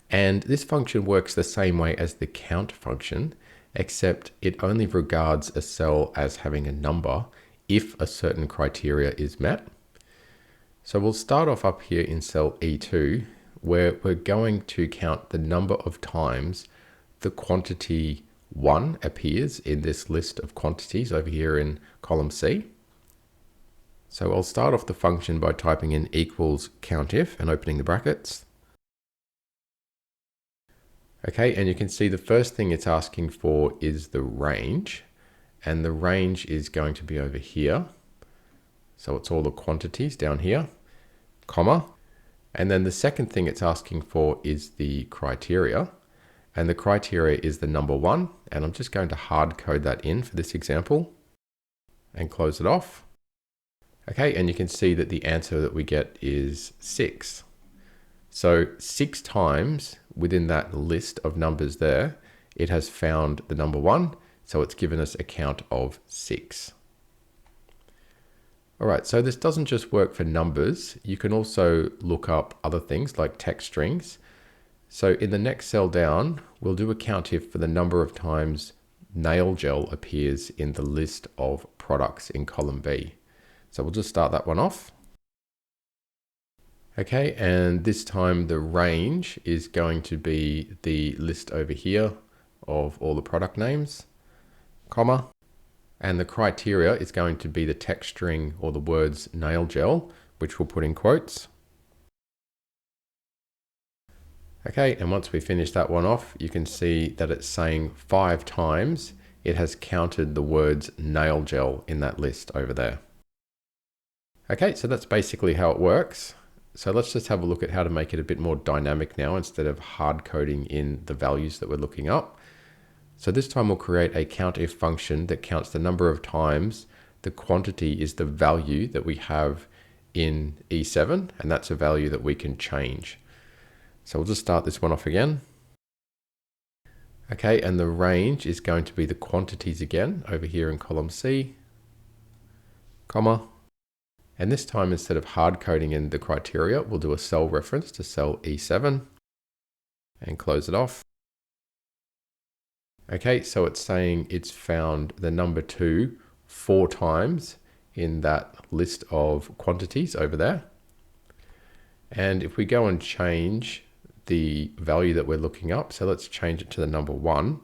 And this function works the same way as the count function, except it only regards a cell as having a number if a certain criteria is met. So we'll start off up here in cell E2, where we're going to count the number of times the quantity 1 appears in this list of quantities over here in column C. So I'll start off the function by typing in equals COUNTIF and opening the brackets. Okay, and you can see the first thing it's asking for is the range, and the range is going to be over here. So it's all the quantities down here, comma. And then the second thing it's asking for is the criteria, and the criteria is the number 1. And I'm just going to hard code that in for this example and close it off. Okay, and you can see that the answer that we get is 6. So 6 times within that list of numbers there, it has found the number 1. So it's given us a count of 6. All right, so this doesn't just work for numbers. You can also look up other things like text strings. So in the next cell down, we'll do a COUNTIF for the number of times nail gel appears in the list of products in column B. So we'll just start that one off. Okay, and this time the range is going to be the list over here of all the product names, comma, and the criteria is going to be the text string or the words nail gel, which we'll put in quotes. Okay, and once we finish that one off, you can see that it's saying 5 times it has counted the words nail gel in that list over there. Okay, so that's basically how it works. So let's just have a look at how to make it a bit more dynamic now instead of hard coding in the values that we're looking up. So this time we'll create a COUNTIF function that counts the number of times the quantity is the value that we have in E7, and that's a value that we can change. So we'll just start this one off again. Okay, and the range is going to be the quantities again over here in column C, comma. And this time, instead of hard coding in the criteria, we'll do a cell reference to cell E7 and close it off. Okay, so it's saying it's found the number 2 4 times in that list of quantities over there. And if we go and change the value that we're looking up, so let's change it to the number 1.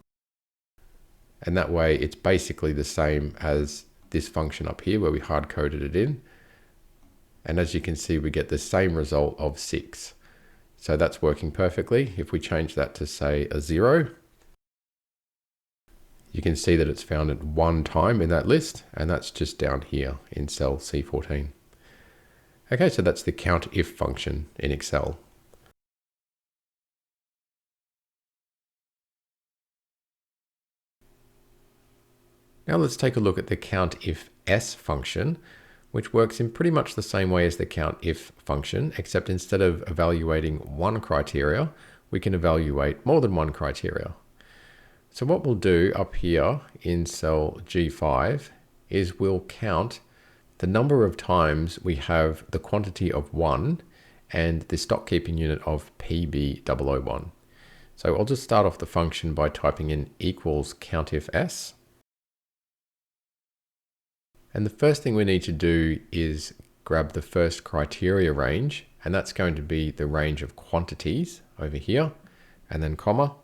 And that way it's basically the same as this function up here where we hard coded it in. And as you can see, we get the same result of 6. So that's working perfectly. If we change that to say a 0, you can see that it's found it 1 time in that list, and that's just down here in cell C14. Okay, so that's the COUNTIF function in Excel. Now let's take a look at the COUNTIFS function, which works in pretty much the same way as the COUNTIF function, except instead of evaluating one criteria, we can evaluate more than one criteria. So what we'll do up here in cell G5 is we'll count the number of times we have the quantity of 1 and the stock keeping unit of PB001. So I'll just start off the function by typing in equals COUNTIFS. And the first thing we need to do is grab the first criteria range, and that's going to be the range of quantities over here, and then comma,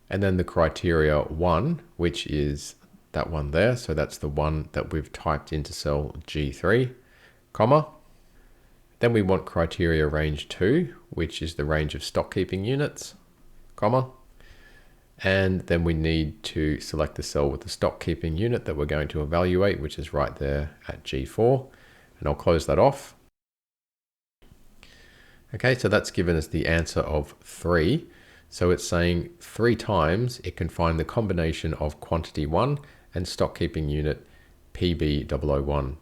and then the criteria 1, which is that one there. So that's the one that we've typed into cell G3, comma. Then we want criteria range 2, which is the range of stock keeping units, comma. And then we need to select the cell with the stock keeping unit that we're going to evaluate, which is right there at G4. And I'll close that off. Okay, so that's given us the answer of 3. So it's saying 3 times it can find the combination of quantity 1 and stock keeping unit PB001.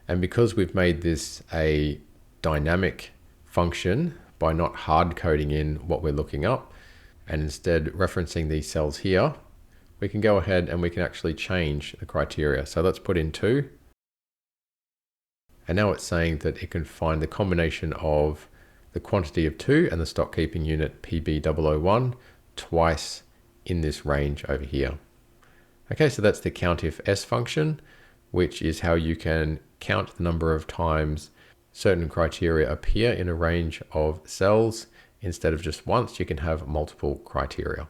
And because we've made this a dynamic function by not hard coding in what we're looking up, and instead referencing these cells here, we can go ahead and we can actually change the criteria. So let's put in 2. And now it's saying that it can find the combination of the quantity of 2 and the stock keeping unit PB001 twice in this range over here. Okay, so that's the COUNTIFS function, which is how you can count the number of times certain criteria appear in a range of cells. Instead of just once, you can have multiple criteria.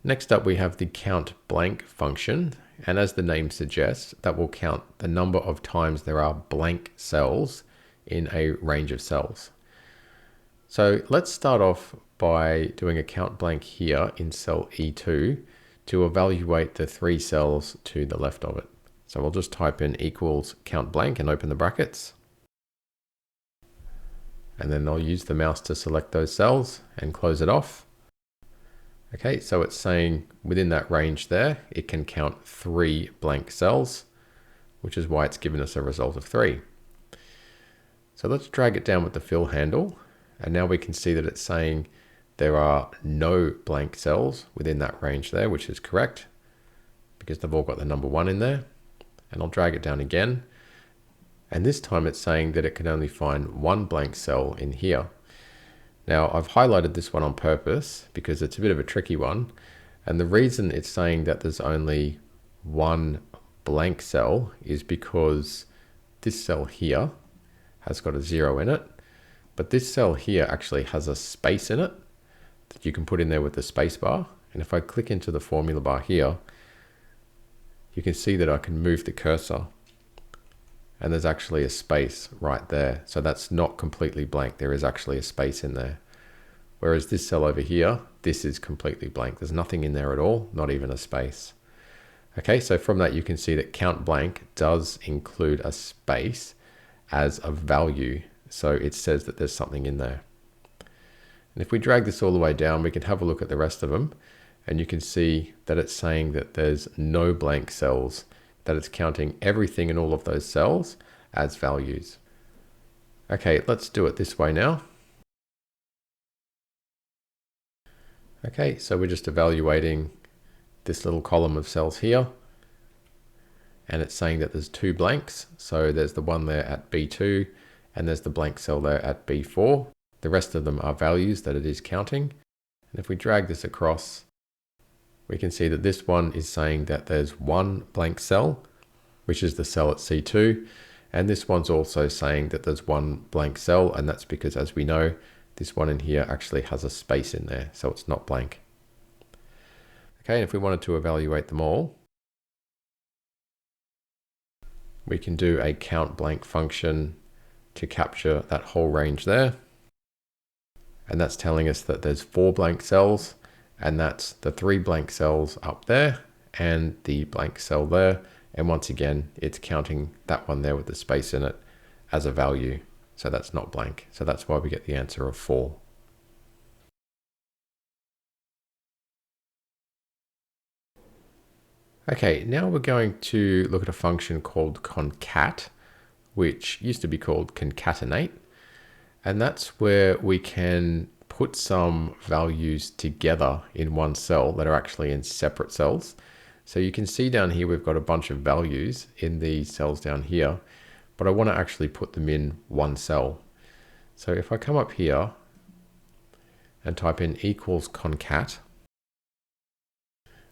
Next up, we have the COUNTBLANK function. And as the name suggests, that will count the number of times there are blank cells in a range of cells. So let's start off by doing a COUNTBLANK here in cell E2 to evaluate the 3 cells to the left of it. So we'll just type in equals COUNTBLANK and open the brackets. And then I'll use the mouse to select those cells and close it off. Okay, so it's saying within that range there, it can count 3 blank cells, which is why it's given us a result of 3. So let's drag it down with the fill handle. And now we can see that it's saying there are no blank cells within that range there, which is correct because they've all got the number 1 in there. And I'll drag it down again. And this time it's saying that it can only find 1 blank cell in here. Now I've highlighted this one on purpose because it's a bit of a tricky one. And the reason it's saying that there's only one blank cell is because this cell here has got a 0 in it, but this cell here actually has a space in it that you can put in there with the space bar. And if I click into the formula bar here, you can see that I can move the cursor and there's actually a space right there. So that's not completely blank. There is actually a space in there. Whereas this cell over here, this is completely blank. There's nothing in there at all, not even a space. Okay, so from that you can see that COUNTBLANK does include a space as a value. So it says that there's something in there. And if we drag this all the way down, we can have a look at the rest of them. And you can see that it's saying that there's no blank cells, that it's counting everything in all of those cells as values. Okay, let's do it this way now. Okay, so we're just evaluating this little column of cells here. And it's saying that there's 2 blanks. So there's the one there at B2 and there's the blank cell there at B4. The rest of them are values that it is counting. And if we drag this across, we can see that this one is saying that there's 1 blank cell, which is the cell at C2. And this one's also saying that there's 1 blank cell. And that's because, as we know, this one in here actually has a space in there, so it's not blank. Okay, and if we wanted to evaluate them all, we can do a COUNTBLANK function to capture that whole range there. And that's telling us that there's 4 blank cells, and that's the 3 blank cells up there and the blank cell there. And once again, it's counting that one there with the space in it as a value. So that's not blank. So that's why we get the answer of 4. Okay, now we're going to look at a function called CONCAT, which used to be called concatenate. And that's where we can put some values together in one cell that are actually in separate cells. So you can see down here, we've got a bunch of values in these cells down here, but I want to actually put them in one cell. So if I come up here and type in equals concat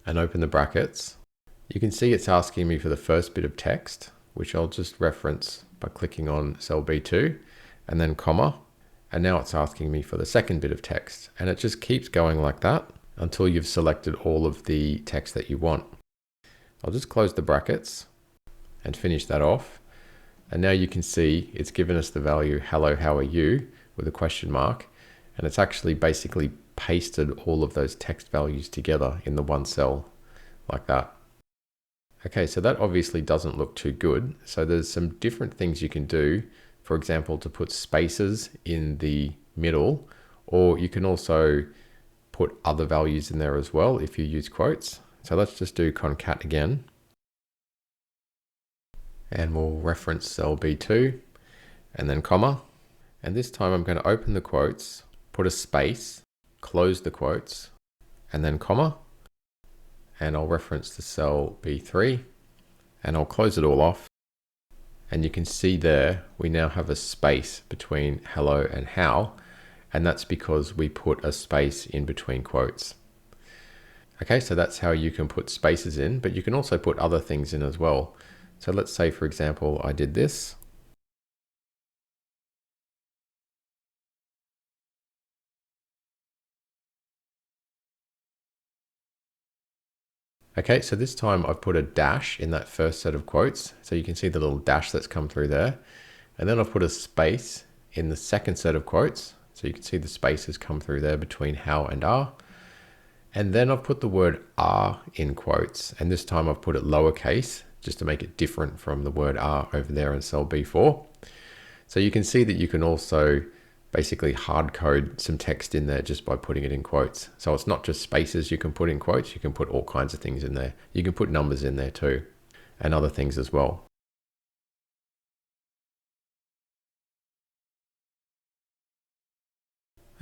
and open the brackets, you can see it's asking me for the first bit of text, which I'll just reference by clicking on cell B2 and then comma. And now it's asking me for the second bit of text. And it just keeps going like that until you've selected all of the text that you want. I'll just close the brackets and finish that off. And now you can see it's given us the value, hello, how are you, with a question mark. And it's actually basically pasted all of those text values together in the one cell like that. Okay, so that obviously doesn't look too good. So there's some different things you can do. For example, to put spaces in the middle, or you can also put other values in there as well if you use quotes. So let's just do concat again. And we'll reference cell B2 and then comma. And this time I'm going to open the quotes, put a space, close the quotes, and then comma. And I'll reference the cell B3 and I'll close it all off. And you can see there, we now have a space between hello and how. And that's because we put a space in between quotes. Okay, so that's how you can put spaces in, but you can also put other things in as well. So let's say, for example, I did this. Okay, so this time I've put a dash in that first set of quotes. So you can see the little dash that's come through there. And then I've put a space in the second set of quotes. So you can see the spaces come through there between how and are. And then I've put the word are in quotes. And this time I've put it lowercase just to make it different from the word are over there in cell B4. So you can see that you can also basically hard code some text in there just by putting it in quotes. So it's not just spaces you can put in quotes, you can put all kinds of things in there. You can put numbers in there too, and other things as well.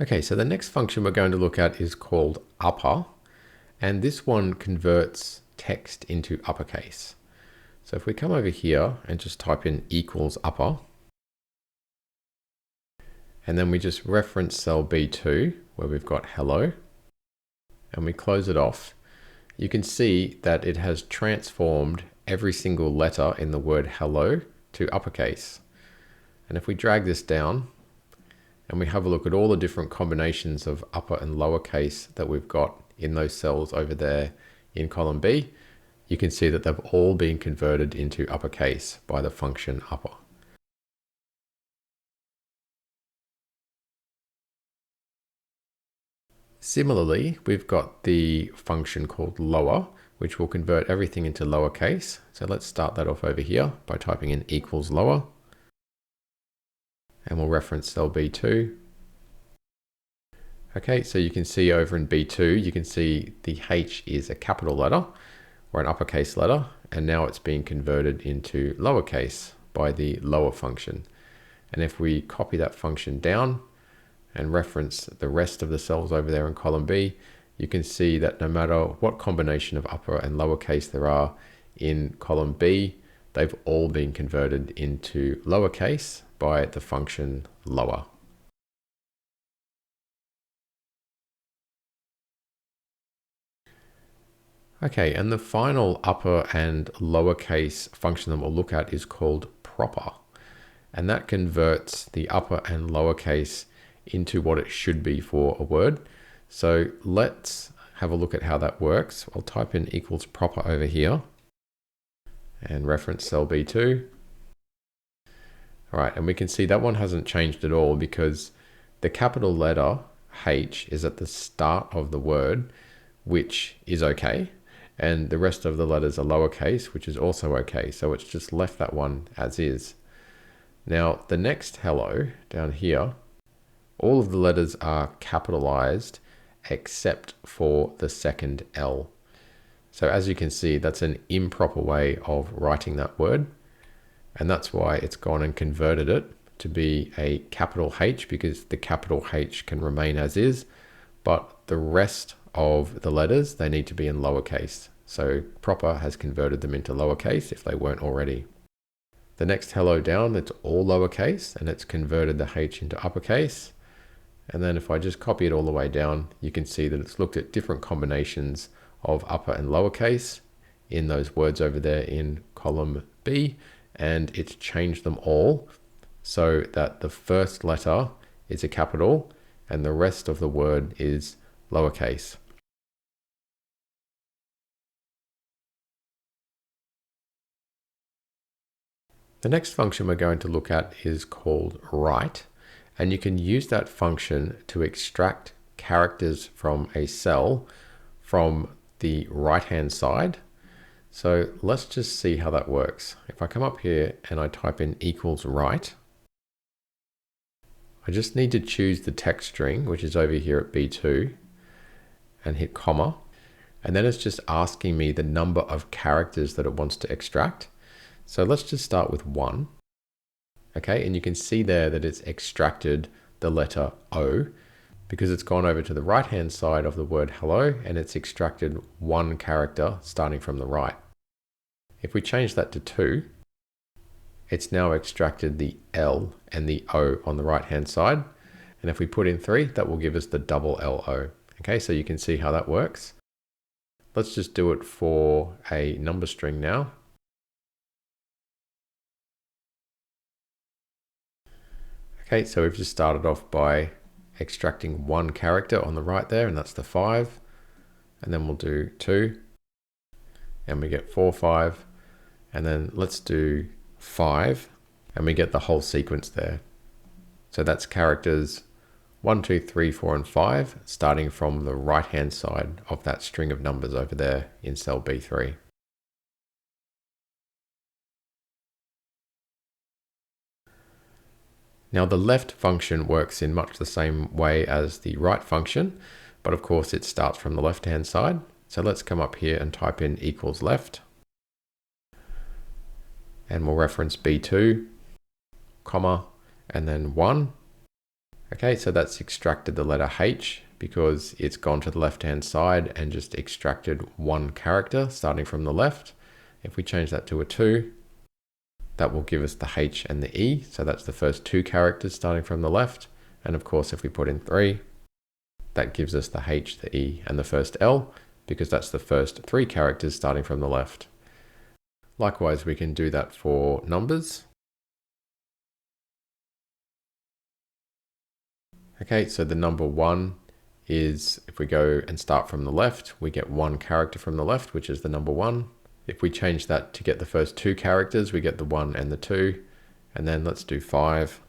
Okay, so the next function we're going to look at is called upper, and this one converts text into uppercase. So if we come over here and just type in equals upper, and then we just reference cell B2 where we've got hello, and we close it off. you can see that it has transformed every single letter in the word hello to uppercase. And if we drag this down and we have a look at all the different combinations of upper and lowercase that we've got in those cells over there in column B, you can see that they've all been converted into uppercase by the function upper. Similarly, we've got the function called lower, which will convert everything into lowercase. So let's start that off over here by typing in equals lower. And we'll reference cell B2. Okay, so you can see over in B2, you can see the H is a capital letter or an uppercase letter, and now it's being converted into lowercase by the lower function. And if we copy that function down and reference the rest of the cells over there in column B, you can see that no matter what combination of upper and lowercase there are in column B, they've all been converted into lowercase by the function lower. Okay, and the final upper and lowercase function that we'll look at is called proper. And that converts the upper and lowercase into what it should be for a word. So let's have a look at how that works. I'll type in equals proper over here and reference cell B2. All right, and we can see that one hasn't changed at all because the capital letter H is at the start of the word, which is okay. And the rest of the letters are lowercase, which is also okay. So it's just left that one as is. Now, the next hello down here, all of the letters are capitalized except for the second L. So as you can see, that's an improper way of writing that word. And that's why it's gone and converted it to be a capital H, because the capital H can remain as is, but the rest of the letters, they need to be in lowercase. So proper has converted them into lowercase if they weren't already. The next hello down, it's all lowercase and it's converted the H into uppercase. And then if I just copy it all the way down, you can see that it's looked at different combinations of upper and lowercase in those words over there in column B, and it's changed them all so that the first letter is a capital and the rest of the word is lowercase. The next function we're going to look at is called write, and you can use that function to extract characters from a cell from the right-hand side. So let's just see how that works. If I come up here and I type in equals write, I just need to choose the text string, which is over here at B2, and hit comma. And then it's just asking me the number of characters that it wants to extract. So let's just start with 1. Okay, and you can see there that it's extracted the letter O because it's gone over to the right-hand side of the word hello and it's extracted 1 character starting from the right. If we change that to 2, it's now extracted the L and the O on the right-hand side. And if we put in 3, that will give us the double LO. Okay, so you can see how that works. Let's just do it for a number string now. Okay, so we've just started off by extracting 1 character on the right there, and that's the 5. And then we'll do 2, and we get 4, 5. And then let's do 5, and we get the whole sequence there. So that's characters 1, 2, 3, 4, and 5, starting from the right-hand side of that string of numbers over there in cell B3. Now the left function works in much the same way as the right function, but of course it starts from the left-hand side. So let's come up here and type in equals left. And we'll reference B2, comma, and then 1. Okay, so that's extracted the letter H because it's gone to the left-hand side and just extracted 1 character starting from the left. If we change that to a 2, that will give us the H and the E. So that's the first 2 characters starting from the left. And of course, if we put in 3, that gives us the H, the E, and the first L. because that's the first 3 characters starting from the left. Likewise, we can do that for numbers. Okay, so the number 1 is, if we go and start from the left, we get 1 character from the left, which is the number 1. If we change that to get the first 2 characters, we get the 1 and the 2. And then let's do 5.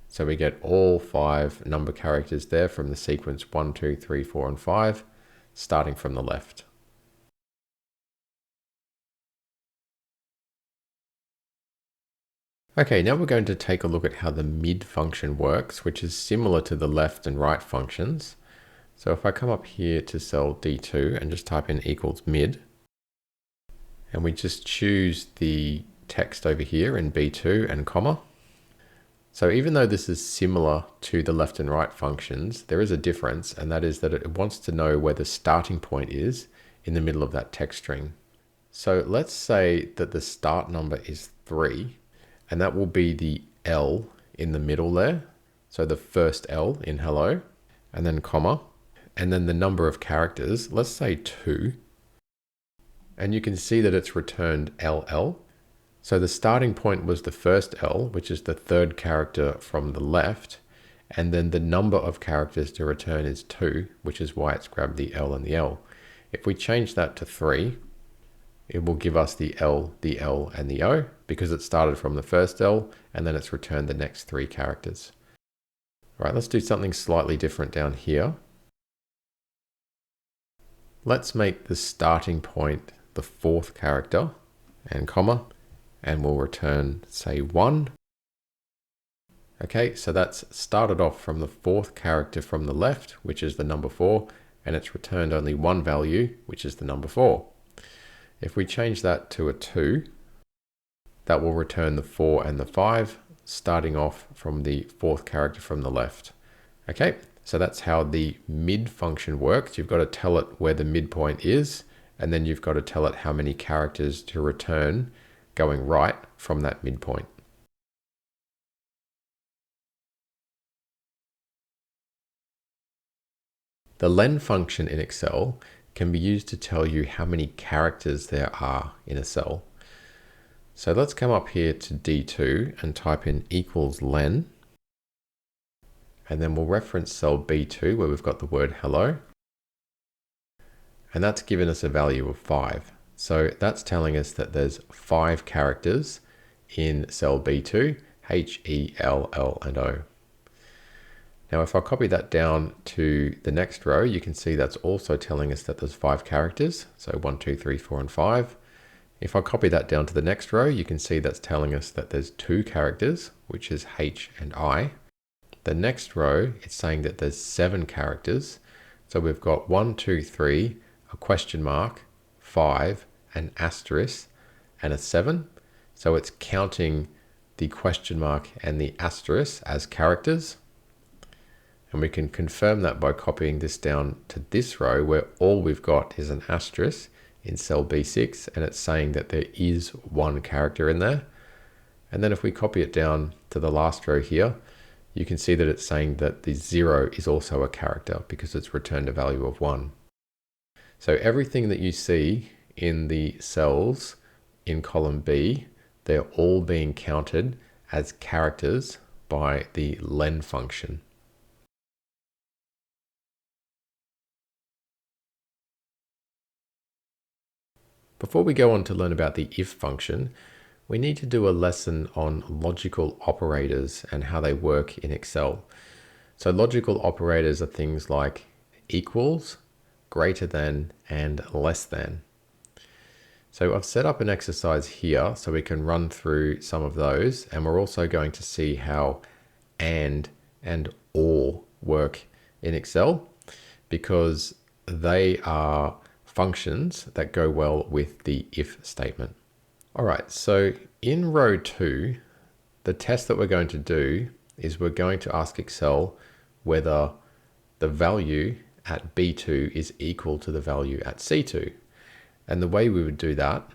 So we get all 5 number characters there from the sequence 1, 2, 3, 4, and 5, starting from the left. Okay, now we're going to take a look at how the mid function works, which is similar to the left and right functions. So if I come up here to cell D2 and just type in equals mid, and we just choose the text over here in B2 and comma. So even though this is similar to the left and right functions, there is a difference, and that is that it wants to know where the starting point is in the middle of that text string. So let's say that the start number is 3, and that will be the L in the middle there. So the first L in hello, and then comma, and then the number of characters, let's say 2. And you can see that it's returned LL. So the starting point was the first L, which is the 3rd character from the left. And then the number of characters to return is 2, which is why it's grabbed the L and the L. If we change that to 3, it will give us the L, and the O, because it started from the first L, and then it's returned the next 3 characters. All right, let's do something slightly different down here. Let's make the starting point the 4th character, and comma, and we'll return, say, 1. Okay, so that's started off from the 4th character from the left, which is the number 4, and it's returned only 1 value, which is the number 4. If we change that to a 2, that will return the 4 and the 5, starting off from the 4th character from the left. Okay, so that's how the mid function works. You've got to tell it where the midpoint is, and then you've got to tell it how many characters to return going right from that midpoint. The LEN function in Excel can be used to tell you how many characters there are in a cell. So let's come up here to D2 and type in equals LEN. And then we'll reference cell B2 where we've got the word hello. And that's given us a value of 5. So that's telling us that there's 5 characters in cell B2, H, E, L, L, and O. Now, if I copy that down to the next row, you can see that's also telling us that there's 5 characters. So 1, 2, 3, 4, and 5. If I copy that down to the next row, you can see that's telling us that there's 2 characters, which is H and I. The next row, it's saying that there's 7 characters. So we've got 1, 2, 3, a question mark, 5, an asterisk, and a 7. So it's counting the question mark and the asterisk as characters. And we can confirm that by copying this down to this row where all we've got is an asterisk in cell B6, and it's saying that there is 1 character in there. And then if we copy it down to the last row here, you can see that it's saying that the 0 is also a character because it's returned a value of 1. So everything that you see in the cells in column B, they're all being counted as characters by the LEN function. Before we go on to learn about the if function, we need to do a lesson on logical operators and how they work in Excel. So logical operators are things like equals, greater than, and less than. So I've set up an exercise here so we can run through some of those, and we're also going to see how and or work in Excel because they are functions that go well with the if statement. All right, so in row 2, the test that we're going to do is we're going to ask Excel whether the value at B2 is equal to the value at C2. And the way we would do that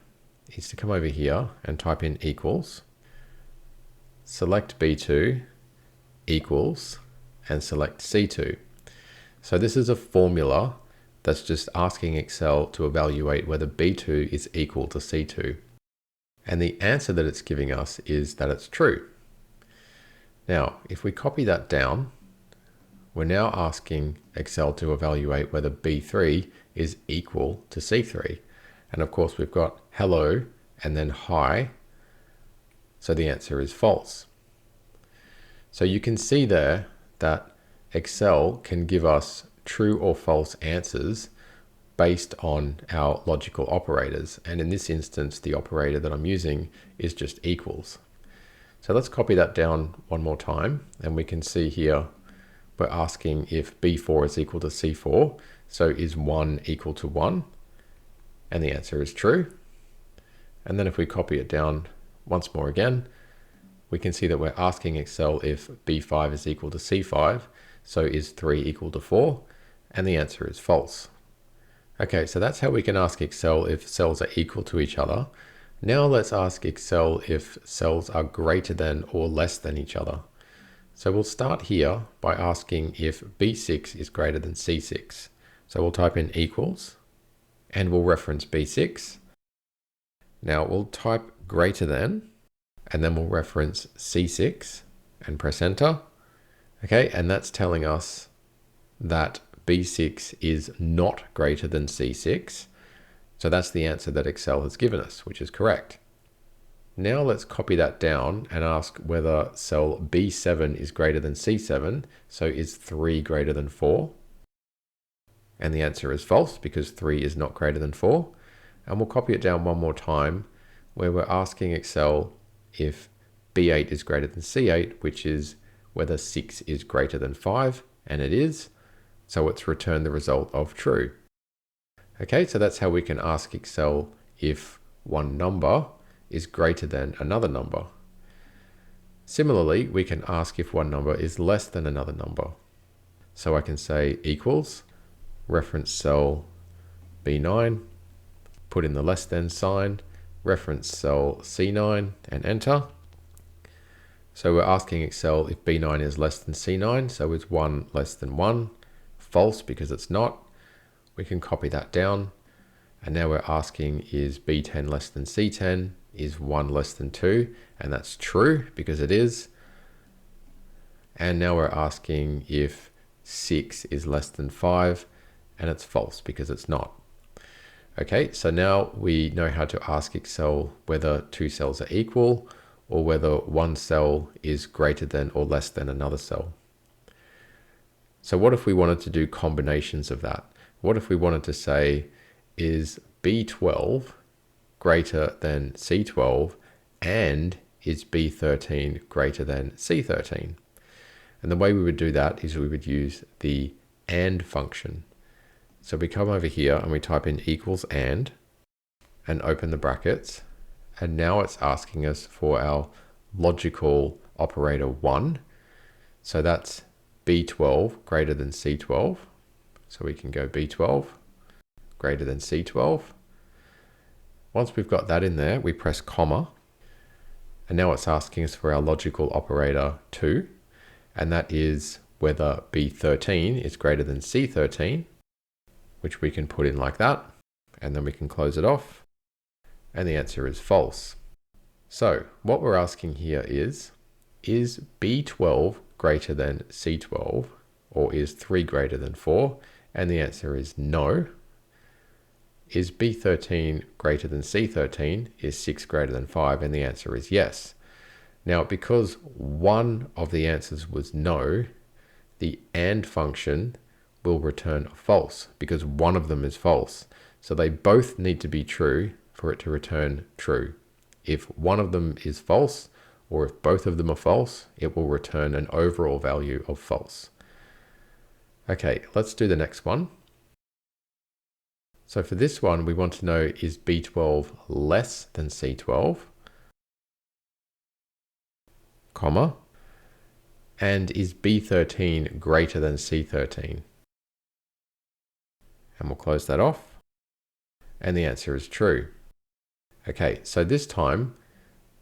is to come over here and type in equals, select B2, equals, and select C2. So this is a formula that's just asking Excel to evaluate whether B2 is equal to C2. And the answer that it's giving us is that it's true. Now, if we copy that down, we're now asking Excel to evaluate whether B3 is equal to C3. And of course, we've got hello and then hi. So the answer is false. So you can see there that Excel can give us true or false answers based on our logical operators. And in this instance, the operator that I'm using is just equals. So let's copy that down one more time. And we can see here, we're asking if B4 is equal to C4. So is 1 equal to 1? And the answer is true. And then if we copy it down once more again, we can see that we're asking Excel if B5 is equal to C5. So is 3 equal to 4? And the answer is false. Okay, so that's how we can ask Excel if cells are equal to each other. Now let's ask Excel if cells are greater than or less than each other. So we'll start here by asking if B6 is greater than C6. So we'll type in equals and we'll reference B6. Now we'll type greater than and then we'll reference C6 and press enter. Okay, and that's telling us that B6 is not greater than C6. So that's the answer that Excel has given us, which is correct. Now let's copy that down and ask whether cell B7 is greater than C7. So is 3 greater than 4? And the answer is false because 3 is not greater than 4. And we'll copy it down one more time where we're asking Excel if B8 is greater than C8, which is whether 6 is greater than 5, and it is. So it's returned the result of true. Okay, so that's how we can ask Excel if one number is greater than another number. Similarly, we can ask if one number is less than another number. So I can say equals, reference cell B9, put in the less than sign, reference cell C9 and enter. So we're asking Excel if B9 is less than C9, so is 1 less than 1? False because it's not. We can copy that down. And now we're asking is B10 less than C10? Is 1 less than 2? And that's true because it is. And now we're asking if 6 is less than 5, and it's false because it's not. Okay, so now we know how to ask Excel whether two cells are equal or whether one cell is greater than or less than another cell. So what if we wanted to do combinations of that? What if we wanted to say, is B12 greater than C12 and is B13 greater than C13? And the way we would do that is we would use the AND function. So we come over here and we type in equals and open the brackets. And now it's asking us for our logical operator 1. So that's B12 greater than C12. So we can go B12 greater than C12. Once we've got that in there, we press comma. And now it's asking us for our logical operator 2. And that is whether B13 is greater than C13, which we can put in like that. And then we can close it off. And the answer is false. So what we're asking here is B12 greater than C12, or is 3 greater than 4? And the answer is no. Is B13 greater than C13? Is 6 greater than 5? And the answer is yes. Now, because one of the answers was no, the AND function will return false because one of them is false. So they both need to be true for it to return true. If one of them is false, or if both of them are false, it will return an overall value of false. Okay, let's do the next one. So for this one, we want to know, is B12 less than C12, comma, and is B13 greater than C13? And we'll close that off. And the answer is true. Okay, so this time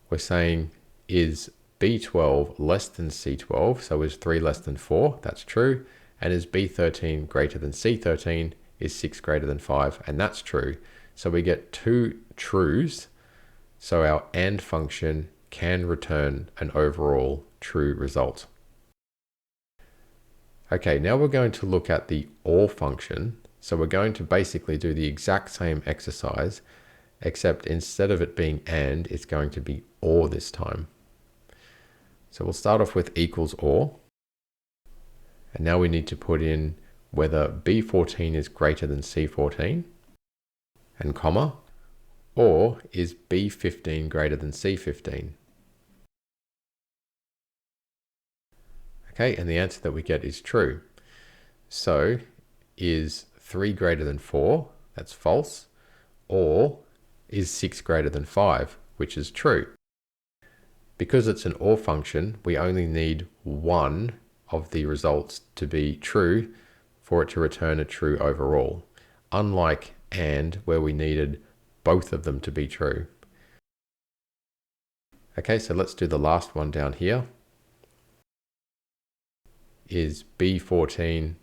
we're saying, is B12 less than C12? So is 3 less than 4? That's true. And is B13 greater than C13? is 6 greater than 5, and that's true. So we get two trues, so our AND function can return an overall true result. Okay, now we're going to look at the OR function. So we're going to basically do the exact same exercise, except instead of it being AND, it's going to be OR this time. So we'll start off with equals OR. And now we need to put in whether B14 is greater than C14, and comma, or is B15 greater than C15? Okay, and the answer that we get is true. So is 3 greater than 4? That's false. Or is 6 greater than 5? Which is true. Because it's an OR function, we only need one of the results to be true for it to return a true overall, unlike AND, where we needed both of them to be true. Okay, so let's do the last one down here. Is B14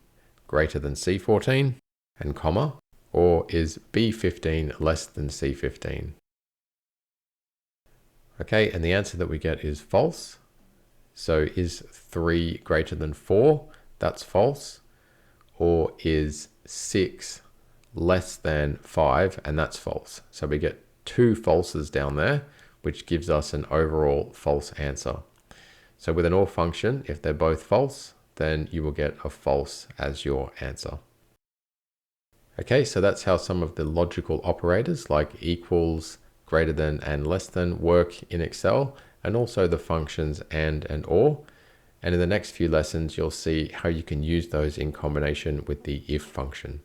greater than C14, and comma, or is B15 less than C15? Okay, and the answer that we get is false. So is 3 greater than 4? That's false. Or is 6 less than 5? And that's false. So we get two falses down there, which gives us an overall false answer. So with an OR function, if they're both false, then you will get a false as your answer. Okay, so that's how some of the logical operators like equals, greater than, and less than work in Excel, and also the functions and OR. And in the next few lessons, you'll see how you can use those in combination with the IF function.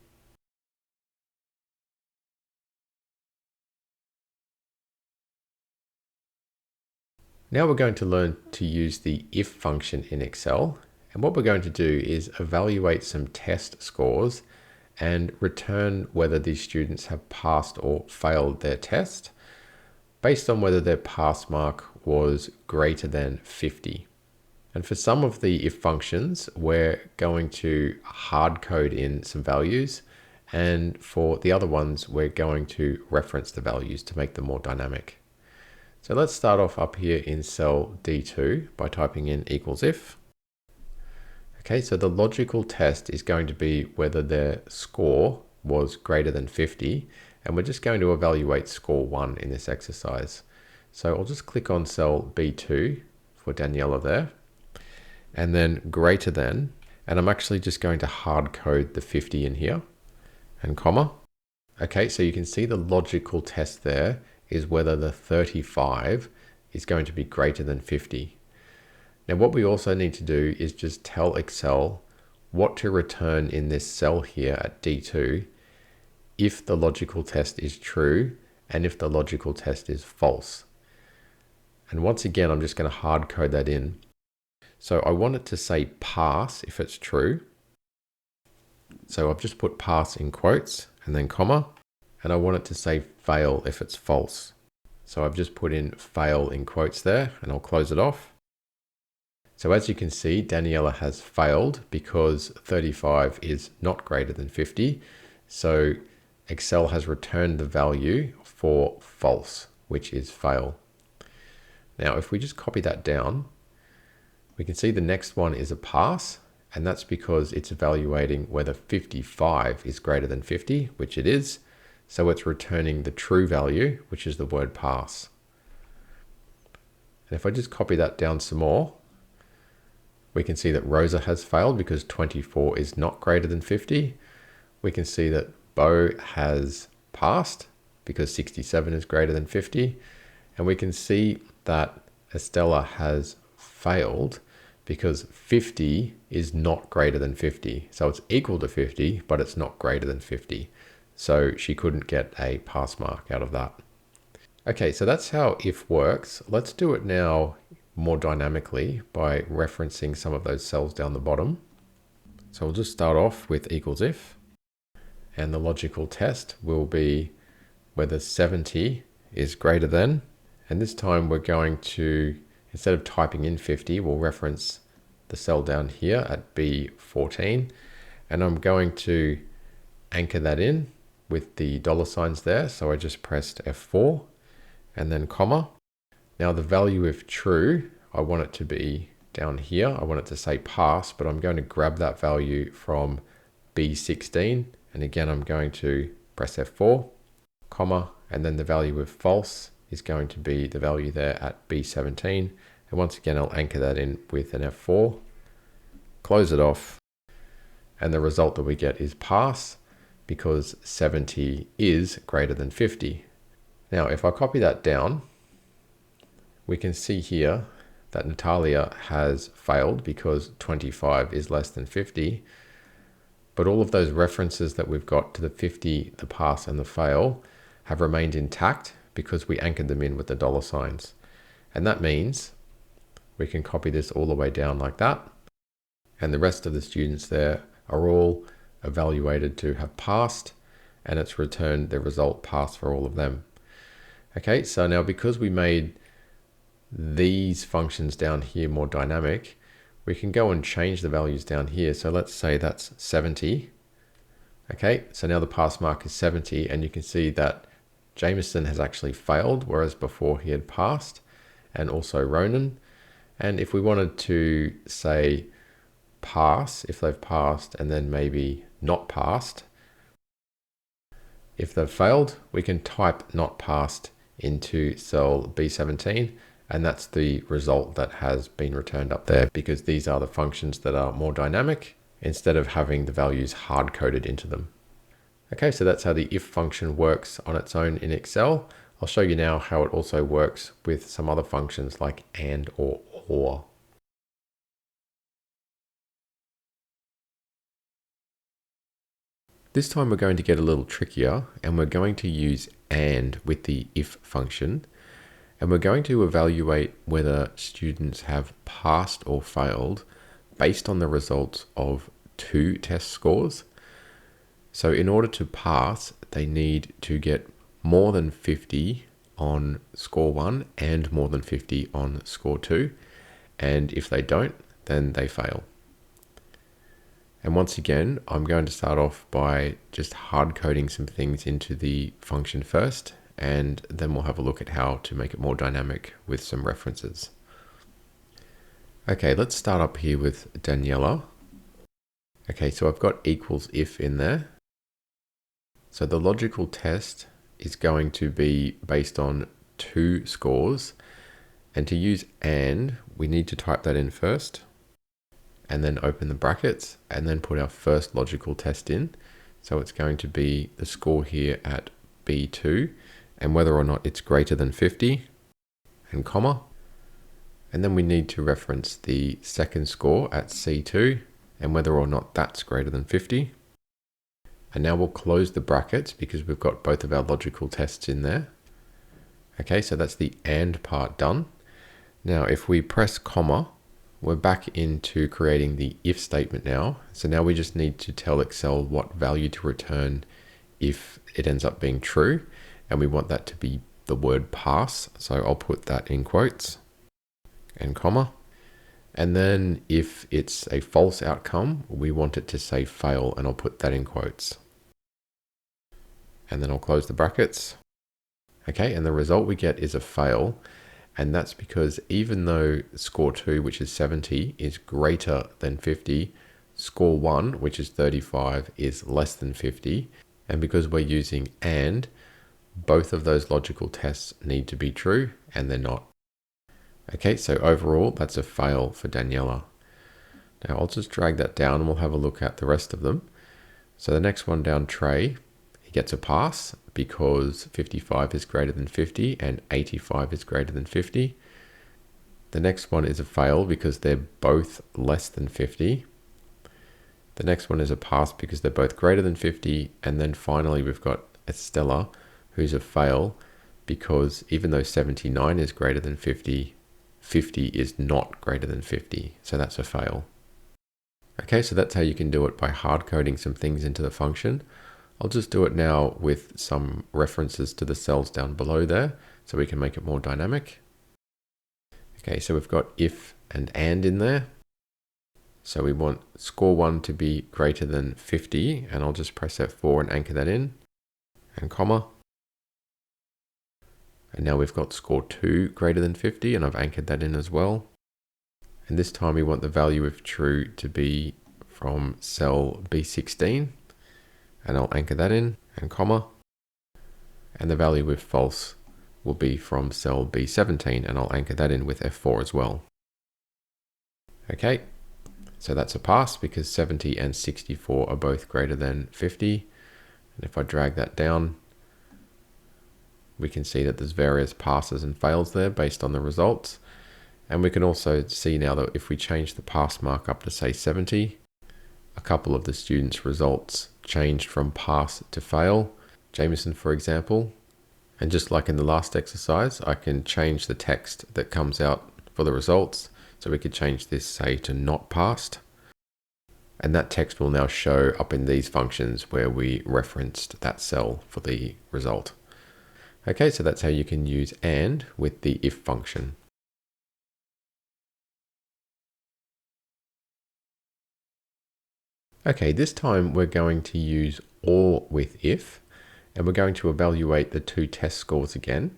Now we're going to learn to use the IF function in Excel. And what we're going to do is evaluate some test scores and return whether these students have passed or failed their test based on whether their pass mark was greater than 50. And for some of the if functions, we're going to hard code in some values. And for the other ones, we're going to reference the values to make them more dynamic. So let's start off up here in cell D2 by typing in equals if. Okay, so the logical test is going to be whether their score was greater than 50. And we're just going to evaluate score 1 in this exercise. So I'll just click on cell B2 for Daniela there, and then greater than, and I'm actually just going to hard code the 50 in here, and comma. Okay, so you can see the logical test there is whether the 35 is going to be greater than 50. Now what we also need to do is just tell Excel what to return in this cell here at D2 if the logical test is true and if the logical test is false. And once again, I'm just going to hard code that in. So I want it to say pass if it's true. So I've just put pass in quotes and then comma, and I want it to say fail if it's false. So I've just put in fail in quotes there, and I'll close it off. So as you can see, Daniela has failed because 35 is not greater than 50. So Excel has returned the value for false, which is fail. Now, if we just copy that down, we can see the next one is a pass, and that's because it's evaluating whether 55 is greater than 50, which it is. So it's returning the true value, which is the word pass. And if I just copy that down some more, we can see that Rosa has failed because 24 is not greater than 50. We can see that Bo has passed because 67 is greater than 50. And we can see that Estella has failed because 50 is not greater than 50. So it's equal to 50, but it's not greater than 50. So she couldn't get a pass mark out of that. Okay, so that's how if works. Let's do it now more dynamically by referencing some of those cells down the bottom. So we'll just start off with equals if, and the logical test will be whether 70 is greater than, and this time we're going to, instead of typing in 50, we'll reference the cell down here at B14, and I'm going to anchor that in with the dollar signs there. So I just pressed F4 and then comma. Now the value, if true, I want it to be down here. I want it to say pass, but I'm going to grab that value from B16. And again, I'm going to press F4, comma, and then the value of false is going to be the value there at B17. And once again, I'll anchor that in with an F4, close it off. And the result that we get is pass because 70 is greater than 50. Now, if I copy that down, we can see here that Natalia has failed because 25 is less than 50. But all of those references that we've got to the 50, the pass, and the fail have remained intact because we anchored them in with the dollar signs. And that means we can copy this all the way down like that. And the rest of the students there are all evaluated to have passed, and it's returned the result pass for all of them. Okay, so now because we made these functions down here more dynamic, we can go and change the values down here. So let's say that's 70. Okay, so now the pass mark is 70, and you can see that Jameson has actually failed, whereas before he had passed, and also Ronan. And if we wanted to say pass, if they've passed, and then maybe not passed, if they've failed, we can type not passed into cell B17, and that's the result that has been returned up there, because these are the functions that are more dynamic instead of having the values hard-coded into them. Okay, so that's how the if function works on its own in Excel. I'll show you now how it also works with some other functions like and or. This time we're going to get a little trickier, and we're going to use and with the if function. And we're going to evaluate whether students have passed or failed based on the results of 2 test scores. So in order to pass, they need to get more than 50 on score 1 and more than 50 on score 2. And if they don't, then they fail. And once again, I'm going to start off by just hard coding some things into the function first, and then we'll have a look at how to make it more dynamic with some references. Okay, let's start up here with Daniela. Okay, so I've got equals if in there. So the logical test is going to be based on 2 scores, and to use and, we need to type that in first, and then open the brackets, and then put our first logical test in. So it's going to be the score here at B2, and whether or not it's greater than 50, and comma. And then we need to reference the second score at C2, and whether or not that's greater than 50. And now we'll close the brackets because we've got both of our logical tests in there. Okay, so that's the and part done. Now if we press comma, we're back into creating the if statement now. So now we just need to tell Excel what value to return if it ends up being true. And we want that to be the word pass. So I'll put that in quotes and comma. And then if it's a false outcome, we want it to say fail, and I'll put that in quotes. And then I'll close the brackets. Okay, and the result we get is a fail. And that's because even though score 2, which is 70, is greater than 50, score 1, which is 35, is less than 50. And because we're using and, both of those logical tests need to be true, and they're not. Okay, so overall, that's a fail for Daniela. Now I'll just drag that down and we'll have a look at the rest of them. So the next one down, Trey, he gets a pass because 55 is greater than 50 and 85 is greater than 50. The next one is a fail because they're both less than 50. The next one is a pass because they're both greater than 50. And then finally, we've got Estella, who's a fail because even though 79 is greater than 50, 50 is not greater than 50. So that's a fail. Okay, so that's how you can do it by hard coding some things into the function. I'll just do it now with some references to the cells down below there so we can make it more dynamic. Okay, so we've got if and in there. So we want score 1 to be greater than 50, and I'll just press F4 and anchor that in, and comma. And now we've got score 2 greater than 50, and I've anchored that in as well. And this time we want the value of true to be from cell B16, and I'll anchor that in, and comma. And the value with false will be from cell B17, and I'll anchor that in with F4 as well. Okay, so that's a pass because 70 and 64 are both greater than 50. And if I drag that down, we can see that there's various passes and fails there based on the results. And we can also see now that if we change the pass mark up to say 70, a couple of the students' results changed from pass to fail. Jameson, for example. And just like in the last exercise, I can change the text that comes out for the results. So we could change this, say, to not passed. And that text will now show up in these functions where we referenced that cell for the result. Okay, so that's how you can use AND with the IF function. Okay, this time we're going to use OR with IF, and we're going to evaluate the two test scores again.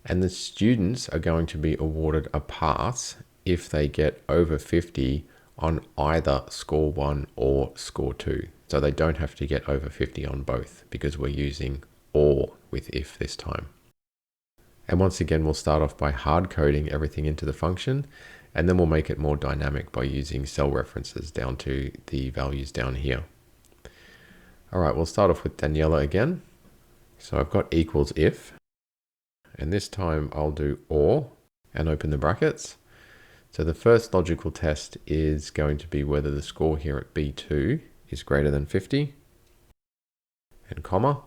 And the students are going to be awarded a pass if they get over 50 on either score 1 or score 2. So they don't have to get over 50 on both because we're using OR with IF this time. And once again, we'll start off by hard coding everything into the function, and then we'll make it more dynamic by using cell references down to the values down here. All right, we'll start off with Daniela again. So I've got equals if, and this time I'll do OR and open the brackets. So the first logical test is going to be whether the score here at B2 is greater than 50, and comma.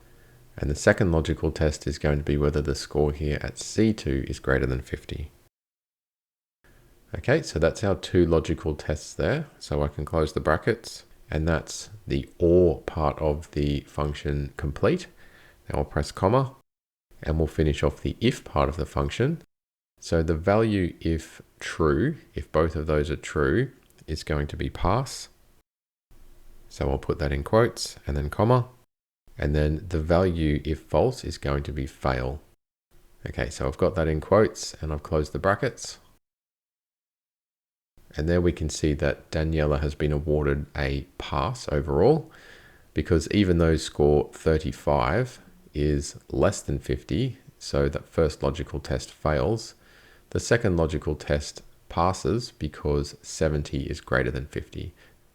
And the second logical test is going to be whether the score here at C2 is greater than 50. Okay, so that's our two logical tests there. So I can close the brackets, and that's the OR part of the function complete. Now I'll press comma, and we'll finish off the if part of the function. So the value if true, if both of those are true, is going to be pass. So I'll put that in quotes and then comma. And then the value if false is going to be fail. Okay, so I've got that in quotes and I've closed the brackets. And there we can see that Daniela has been awarded a pass overall, because even though score 35 is less than 50, so that first logical test fails, the second logical test passes because 70 is greater than 50.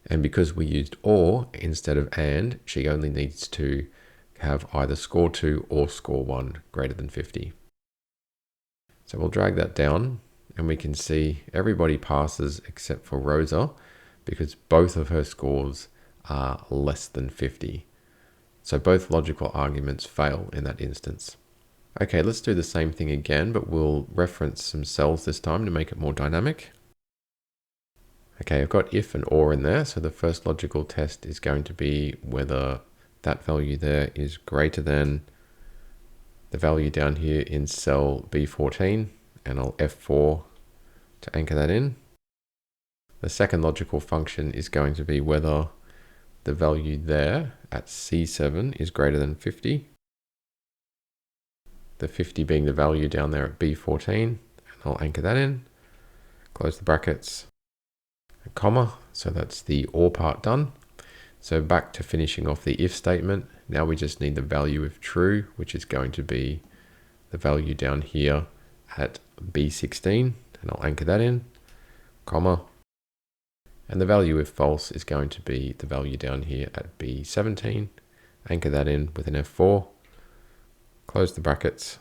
And because we used OR instead of AND, she only needs to have either score 2 or score 1 greater than 50. So we'll drag that down, and we can see everybody passes except for Rosa, because both of her scores are less than 50. So both logical arguments fail in that instance. Okay, let's do the same thing again, but we'll reference some cells this time to make it more dynamic. Okay, I've got if and OR in there. So the first logical test is going to be whether that value there is greater than the value down here in cell B14, and I'll F4 to anchor that in. The second logical function is going to be whether the value there at C7 is greater than 50. The 50 being the value down there at B14, and I'll anchor that in, close the brackets, a comma, so that's the OR part done. So back to finishing off the if statement. Now we just need the value if true, which is going to be the value down here at B16, and I'll anchor that in, comma, and the value if false is going to be the value down here at B17, anchor that in with an F4, close the brackets,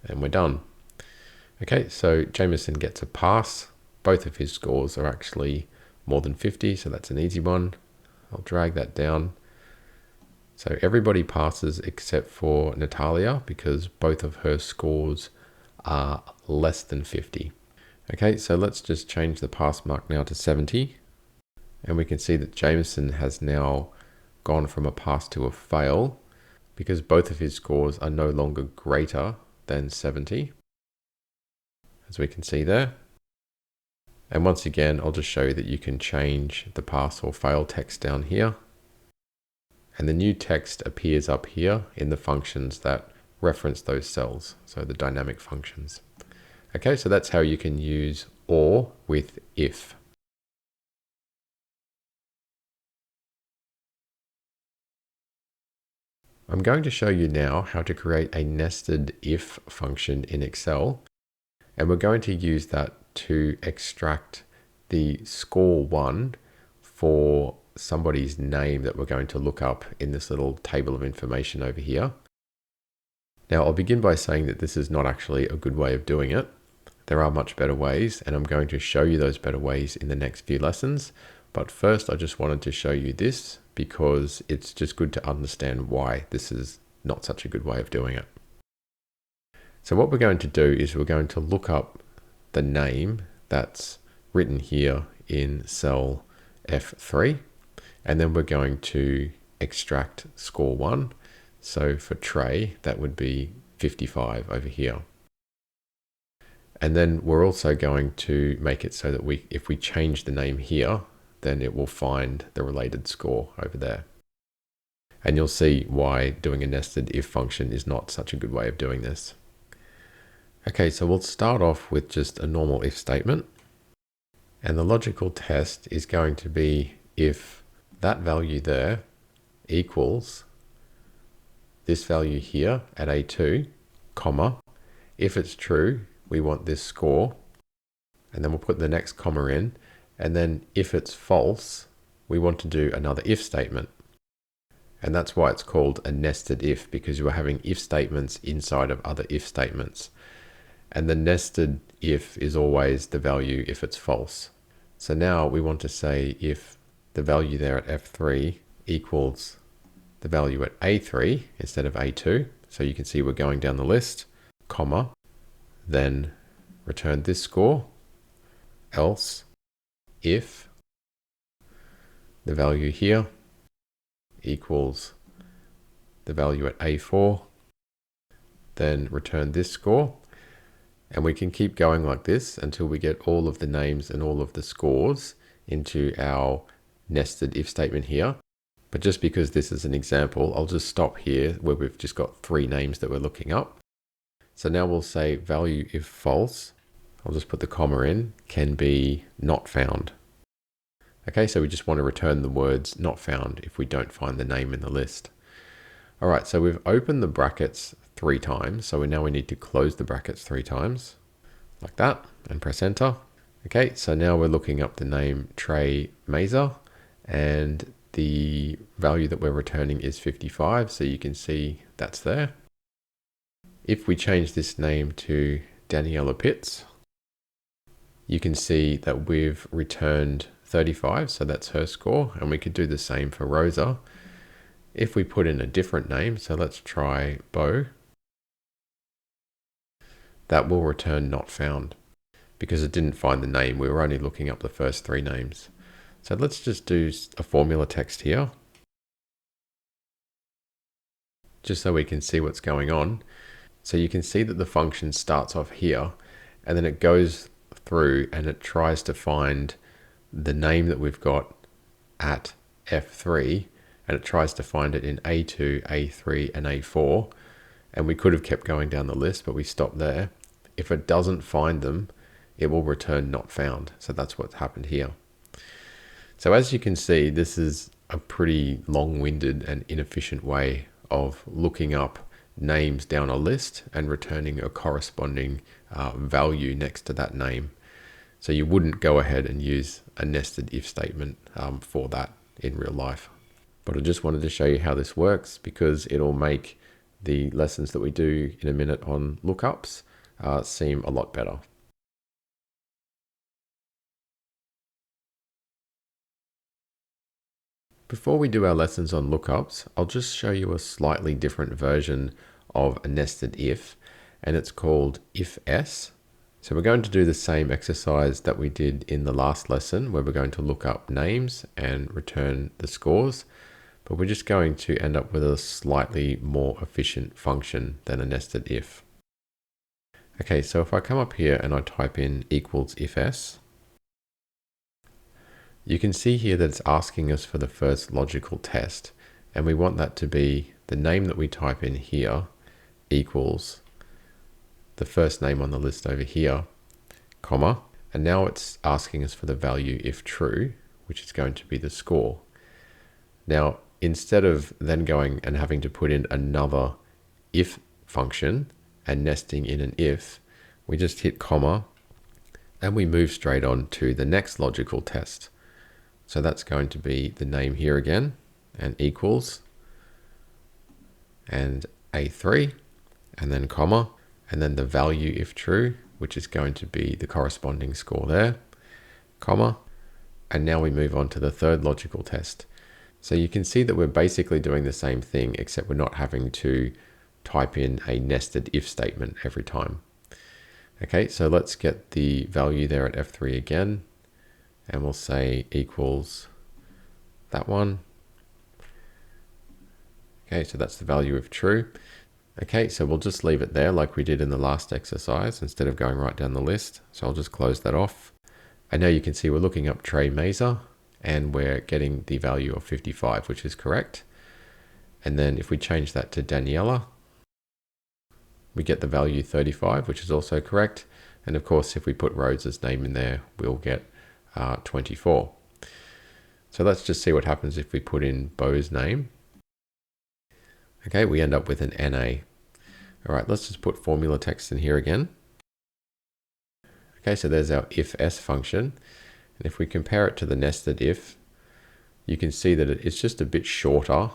and we're done. Okay, so Jameson gets a pass. Both of his scores are actually more than 50, so that's an easy one. I'll drag that down. So everybody passes except for Natalia, because both of her scores are less than 50. Okay, so let's just change the pass mark now to 70. And we can see that Jameson has now gone from a pass to a fail, because both of his scores are no longer greater than 70, as we can see there. And once again, I'll just show you that you can change the pass or fail text down here. And the new text appears up here in the functions that reference those cells, so the dynamic functions. Okay, so that's how you can use OR with if. I'm going to show you now how to create a nested if function in Excel, and we're going to use that to extract the score 1 for somebody's name that we're going to look up in this little table of information over here. Now, I'll begin by saying that this is not actually a good way of doing it. There are much better ways, and I'm going to show you those better ways in the next few lessons. But first, I just wanted to show you this because it's just good to understand why this is not such a good way of doing it. So what we're going to do is we're going to look up the name that's written here in cell F3, and then we're going to extract score 1. So for Trey, that would be 55 over here. And then we're also going to make it so that if we change the name here, then it will find the related score over there. And you'll see why doing a nested if function is not such a good way of doing this. Okay, so we'll start off with just a normal if statement. And the logical test is going to be if that value there equals this value here at A2, comma, if it's true, we want this score, and then we'll put the next comma in, and then if it's false, we want to do another if statement. And that's why it's called a nested if, because you are having if statements inside of other if statements. And the nested if is always the value if it's false. So now we want to say if the value there at F3 equals the value at A3 instead of A2. So you can see we're going down the list, comma, then return this score, else if the value here equals the value at A4, then return this score. And we can keep going like this until we get all of the names and all of the scores into our nested if statement here. But just because this is an example, I'll just stop here where we've just got 3 names that we're looking up. So now we'll say value if false, I'll just put the comma in, can be not found. Okay, so we just want to return the words not found if we don't find the name in the list. All right, so we've opened the brackets 3 times. So now we need to close the brackets 3 times like that and press enter. Okay, so now we're looking up the name Trey Mazer, and the value that we're returning is 55. So you can see that's there. If we change this name to Daniela Pitts, you can see that we've returned 35. So that's her score. And we could do the same for Rosa. If we put in a different name, so let's try Bo, that will return not found because it didn't find the name. We were only looking up the first 3 names. So let's just do a formula text here, just so we can see what's going on. So you can see that the function starts off here, and then it goes through and it tries to find the name that we've got at F3, and it tries to find it in A2, A3, and A4. And we could have kept going down the list, but we stopped there. If it doesn't find them, it will return not found. So that's what's happened here. So as you can see, this is a pretty long-winded and inefficient way of looking up names down a list and returning a corresponding value next to that name. So you wouldn't go ahead and use a nested if statement for that in real life. But I just wanted to show you how this works because it'll make the lessons that we do in a minute on lookups seem a lot better. Before we do our lessons on lookups, I'll just show you a slightly different version of a nested if, and it's called IFS. So we're going to do the same exercise that we did in the last lesson where we're going to look up names and return the scores, but we're just going to end up with a slightly more efficient function than a nested if. Okay, so if I come up here and I type in equals IFS, You can see here that it's asking us for the first logical test, and we want that to be the name that we type in here equals the first name on the list over here, comma, and now it's asking us for the value if true, which is going to be the score. Now, instead of then going and having to put in another if function and nesting in an if, we just hit comma and we move straight on to the next logical test. So that's going to be the name here again and equals and A3 and then comma and then the value if true, which is going to be the corresponding score there, comma, and now we move on to the third logical test. So you can see that we're basically doing the same thing, except we're not having to type in a nested if statement every time. Okay, so let's get the value there at F3 again, and we'll say equals that one. Okay, so that's the value if true. Okay, so we'll just leave it there like we did in the last exercise instead of going right down the list. So I'll just close that off. And now you can see we're looking up Trey Mazer and we're getting the value of 55, which is correct. And then if we change that to Daniela, we get the value 35, which is also correct. And of course, if we put Rhodes' name in there, we'll get 24. So let's just see what happens if we put in Beau's name. Okay, we end up with an NA. All right, let's just put formula text in here again. Okay, so there's our IFS function. And if we compare it to the nested if, you can see that it's just a bit shorter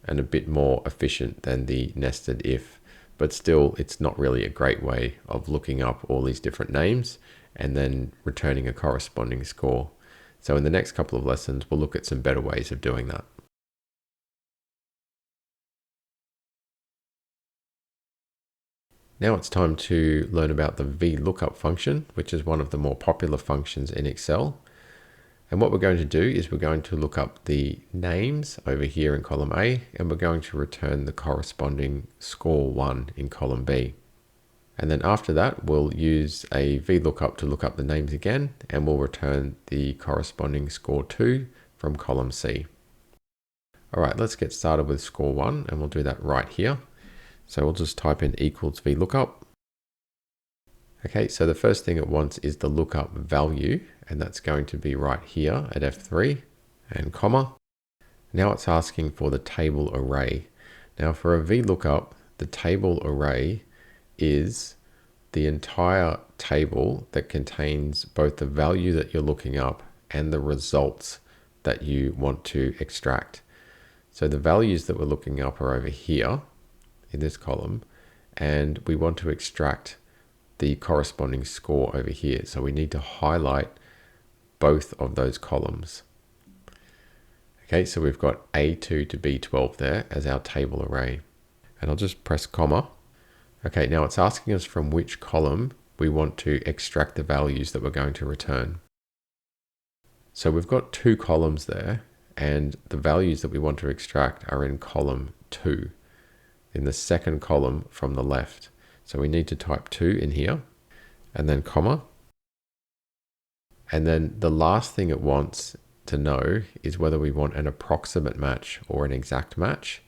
and a bit more efficient than the nested if, but still it's not really a great way of looking up all these different names and then returning a corresponding score. So in the next couple of lessons, we'll look at some better ways of doing that. Now it's time to learn about the VLOOKUP function, which is one of the more popular functions in Excel. And what we're going to do is we're going to look up the names over here in column A, and we're going to return the corresponding score 1 in column B. And then after that, we'll use a VLOOKUP to look up the names again, and we'll return the corresponding score 2 from column C. All right, let's get started with score 1, and we'll do that right here. So we'll just type in equals VLOOKUP. Okay, so the first thing it wants is the lookup value, and that's going to be right here at F3 and comma. Now it's asking for the table array. Now for a VLOOKUP, the table array is the entire table that contains both the value that you're looking up and the results that you want to extract. So the values that we're looking up are over here in this column, and we want to extract the corresponding score over here. So we need to highlight both of those columns. Okay, so we've got A2 to B12 there as our table array. And I'll just press comma. Okay, now it's asking us from which column we want to extract the values that we're going to return. So we've got two columns there, and the values that we want to extract are in column 2. In the second column from the left. So we need to type 2 in here and then comma. And then the last thing it wants to know is whether we want an approximate match or an exact match.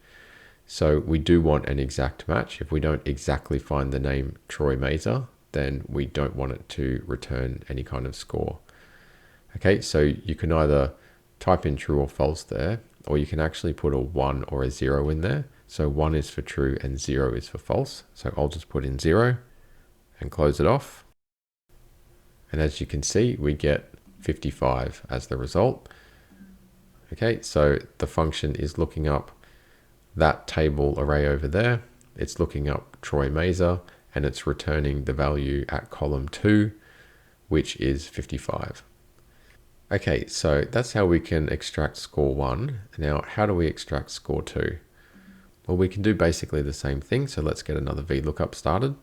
So we do want an exact match. If we don't exactly find the name Troy Mazer, then we don't want it to return any kind of score. Okay, so you can either type in true or false there, or you can actually put a 1 or a 0 in there. So 1 is for true and 0 is for false. So I'll just put in 0 and close it off. And as you can see, we get 55 as the result. Okay, so the function is looking up that table array over there. It's looking up Troy Mazer, and it's returning the value at column 2, which is 55. Okay, so that's how we can extract score 1. Now, how do we extract score 2? Well, we can do basically the same thing. So let's get another VLOOKUP started.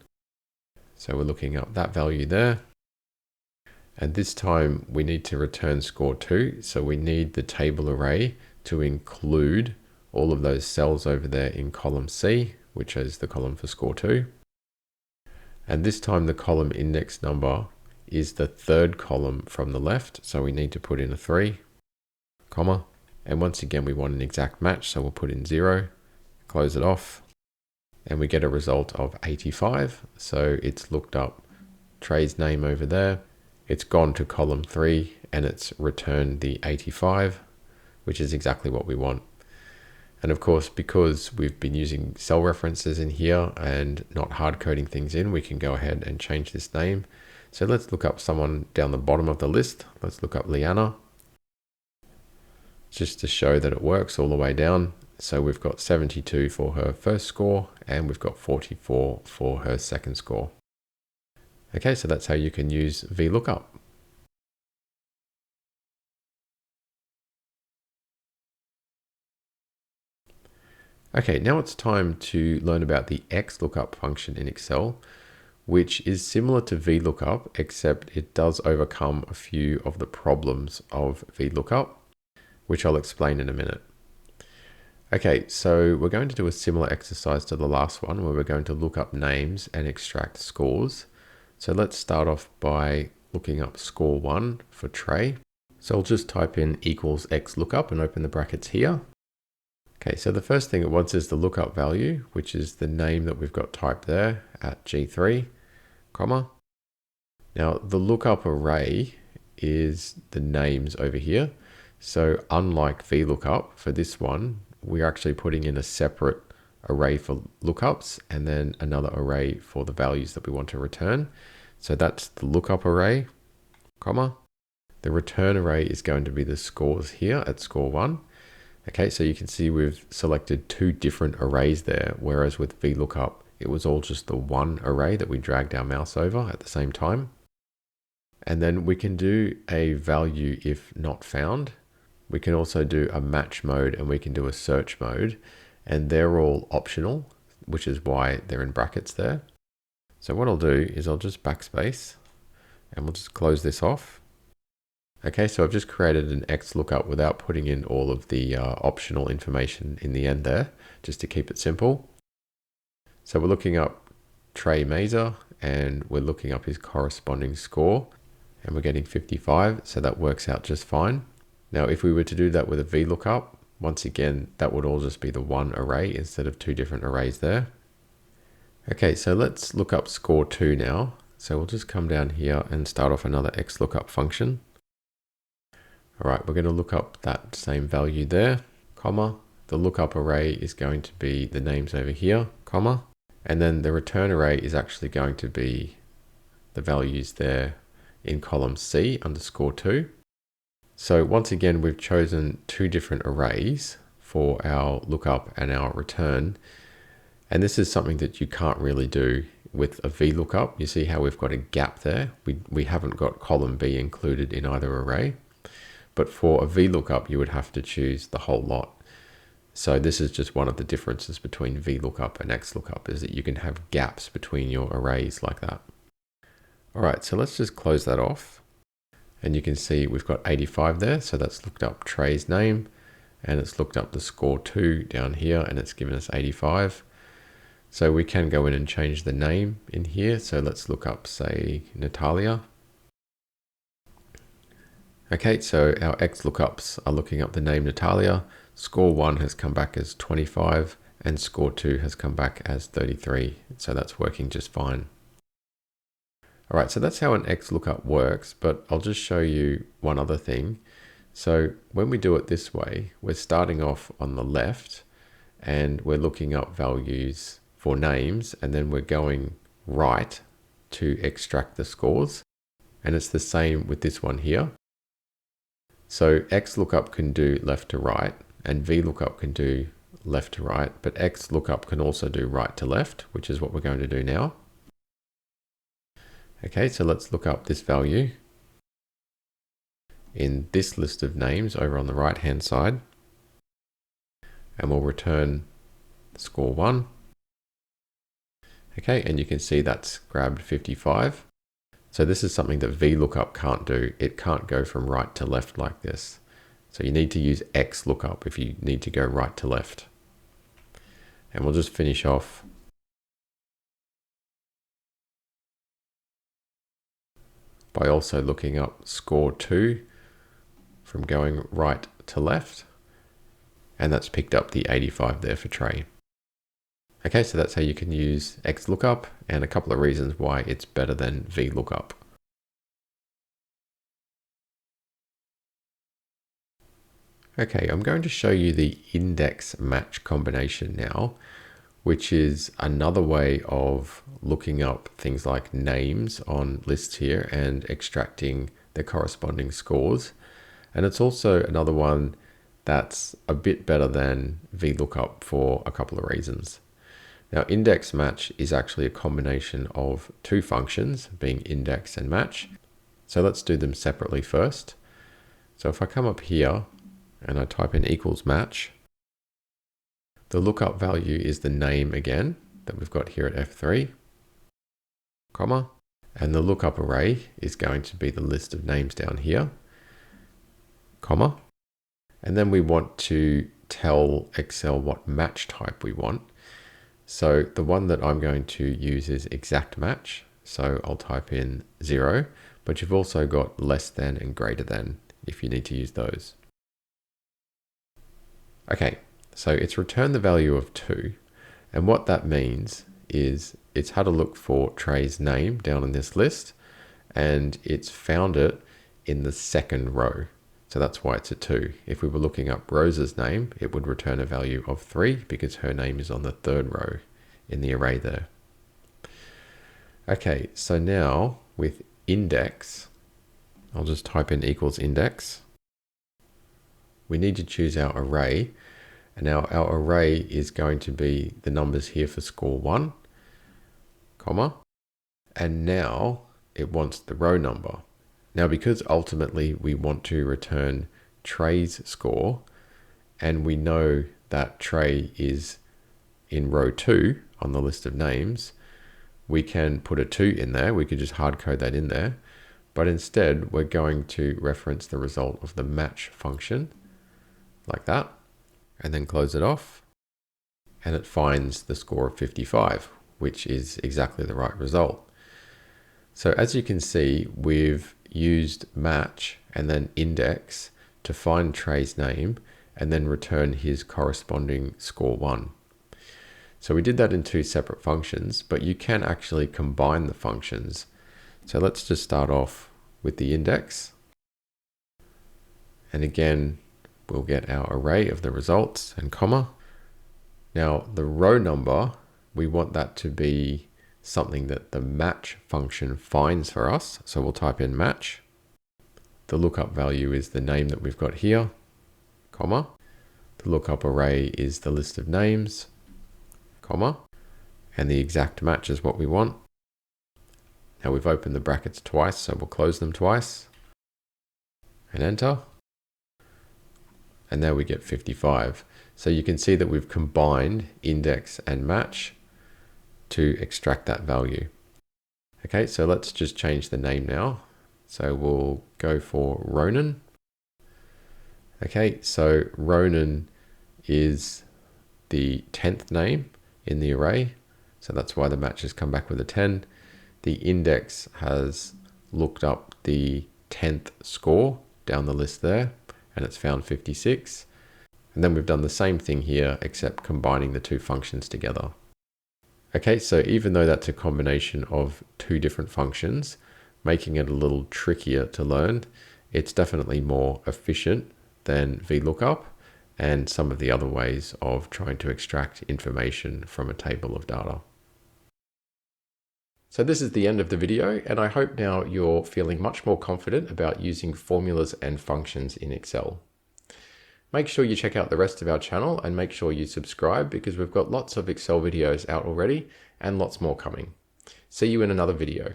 So we're looking up that value there. And this time we need to return score 2. So we need the table array to include all of those cells over there in column C, which is the column for score 2. And this time the column index number is the third column from the left. So we need to put in a 3. comma. And once again, we want an exact match, so we'll put in 0, close it off, and we get a result of 85. So it's looked up Trey's name over there. It's gone to column 3 and it's returned the 85, which is exactly what we want. And of course, because we've been using cell references in here and not hard coding things in, we can go ahead and change this name. So let's look up someone down the bottom of the list. Let's look up Leanna, just to show that it works all the way down. So we've got 72 for her first score and we've got 44 for her second score. Okay, so that's how you can use VLOOKUP. Okay, now it's time to learn about the XLOOKUP function in Excel, which is similar to VLOOKUP, except it does overcome a few of the problems of VLOOKUP, which I'll explain in a minute. Okay, so we're going to do a similar exercise to the last one, where we're going to look up names and extract scores. So let's start off by looking up score 1 for Trey. So I'll just type in equals XLOOKUP and open the brackets here. Okay, so the first thing it wants is the lookup value, which is the name that we've got typed there at G3, comma. Now the lookup array is the names over here. So unlike VLOOKUP, for this one, we're actually putting in a separate array for lookups and then another array for the values that we want to return. So that's the lookup array, comma. The return array is going to be the scores here at score 1. Okay, so you can see we've selected 2 different arrays there, whereas with VLOOKUP, it was all just the one array that we dragged our mouse over at the same time. And then we can do a value if not found. We can also do a match mode and we can do a search mode, and they're all optional, which is why they're in brackets there. So what I'll do is I'll just backspace and we'll just close this off. Okay, so I've just created an XLOOKUP without putting in all of the optional information in the end there, just to keep it simple. So we're looking up Trey Mazer and we're looking up his corresponding score and we're getting 55, so that works out just fine. Now, if we were to do that with a VLOOKUP, once again, that would all just be the one array instead of 2 different arrays there. Okay, so let's look up score 2 now. So we'll just come down here and start off another XLOOKUP function. All right, we're going to look up that same value there, comma. The lookup array is going to be the names over here, comma. And then the return array is actually going to be the values there in column C under score 2. So once again, we've chosen 2 different arrays for our lookup and our return. And this is something that you can't really do with a VLOOKUP. You see how we've got a gap there? We haven't got column B included in either array. But for a VLOOKUP, you would have to choose the whole lot. So this is just one of the differences between VLOOKUP and XLOOKUP, is that you can have gaps between your arrays like that. All right, so let's just close that off. And you can see we've got 85 there. So that's looked up Trey's name and it's looked up the score 2 down here and it's given us 85. So we can go in and change the name in here. So let's look up, say, Natalia. Okay, so our XLOOKUPs are looking up the name Natalia. Score 1 has come back as 25 and score 2 has come back as 33. So that's working just fine. All right, so that's how an XLOOKUP works, but I'll just show you one other thing. So when we do it this way, we're starting off on the left and we're looking up values for names, and then we're going right to extract the scores. And it's the same with this one here. So XLOOKUP can do left to right and VLOOKUP can do left to right, but XLOOKUP can also do right to left, which is what we're going to do now. Okay, so let's look up this value in this list of names over on the right hand side, and we'll return score 1. Okay, and you can see that's grabbed 55. So this is something that VLOOKUP can't do. It can't go from right to left like this. So you need to use XLOOKUP if you need to go right to left. And we'll just finish off by also looking up score 2 from going right to left, and that's picked up the 85 there for Trey. Okay, so that's how you can use XLOOKUP, and a couple of reasons why it's better than VLOOKUP. Okay, I'm going to show you the index match combination now, which is another way of looking up things like names on lists here and extracting the corresponding scores. And it's also another one that's a bit better than VLOOKUP for a couple of reasons. Now, index match is actually a combination of two functions, being index and match. So let's do them separately first. So if I come up here and I type in equals match, the lookup value is the name again that we've got here at F3, comma, and the lookup array is going to be the list of names down here, comma, and then we want to tell Excel what match type we want. So the one that I'm going to use is exact match. So I'll type in 0, but you've also got less than and greater than if you need to use those. Okay, so it's returned the value of 2. And what that means is it's had a look for Trey's name down in this list, and it's found it in the second row. So that's why it's a 2. If we were looking up Rose's name, it would return a value of 3 because her name is on the third row in the array there. Okay, so now with index, I'll just type in equals index. We need to choose our array. And now our array is going to be the numbers here for score 1, comma, and now it wants the row number. Now, because ultimately we want to return Trey's score, and we know that Trey is in row 2 on the list of names, we can put a 2 in there. We could just hard code that in there. But instead, we're going to reference the result of the match function like that, and then close it off. And it finds the score of 55, which is exactly the right result. So as you can see, we've used match and then index to find Trey's name and then return his corresponding score 1. So we did that in two separate functions, but you can actually combine the functions. So let's just start off with the index. And again, we'll get our array of the results and comma. Now the row number, we want that to be something that the match function finds for us. So we'll type in match. The lookup value is the name that we've got here, comma. The lookup array is the list of names, comma. And the exact match is what we want. Now we've opened the brackets twice, so we'll close them twice and enter. And there we get 55. So you can see that we've combined index and match to extract that value. Okay, so let's just change the name now. So we'll go for Ronan. Okay, so Ronan is the 10th name in the array. So that's why the match has come back with a 10. The index has looked up the 10th score down the list there, and it's found 56. And then we've done the same thing here, except combining the two functions together. Okay, so even though that's a combination of two different functions, making it a little trickier to learn, it's definitely more efficient than VLOOKUP and some of the other ways of trying to extract information from a table of data. So this is the end of the video, and I hope now you're feeling much more confident about using formulas and functions in Excel. Make sure you check out the rest of our channel and make sure you subscribe because we've got lots of Excel videos out already and lots more coming. See you in another video.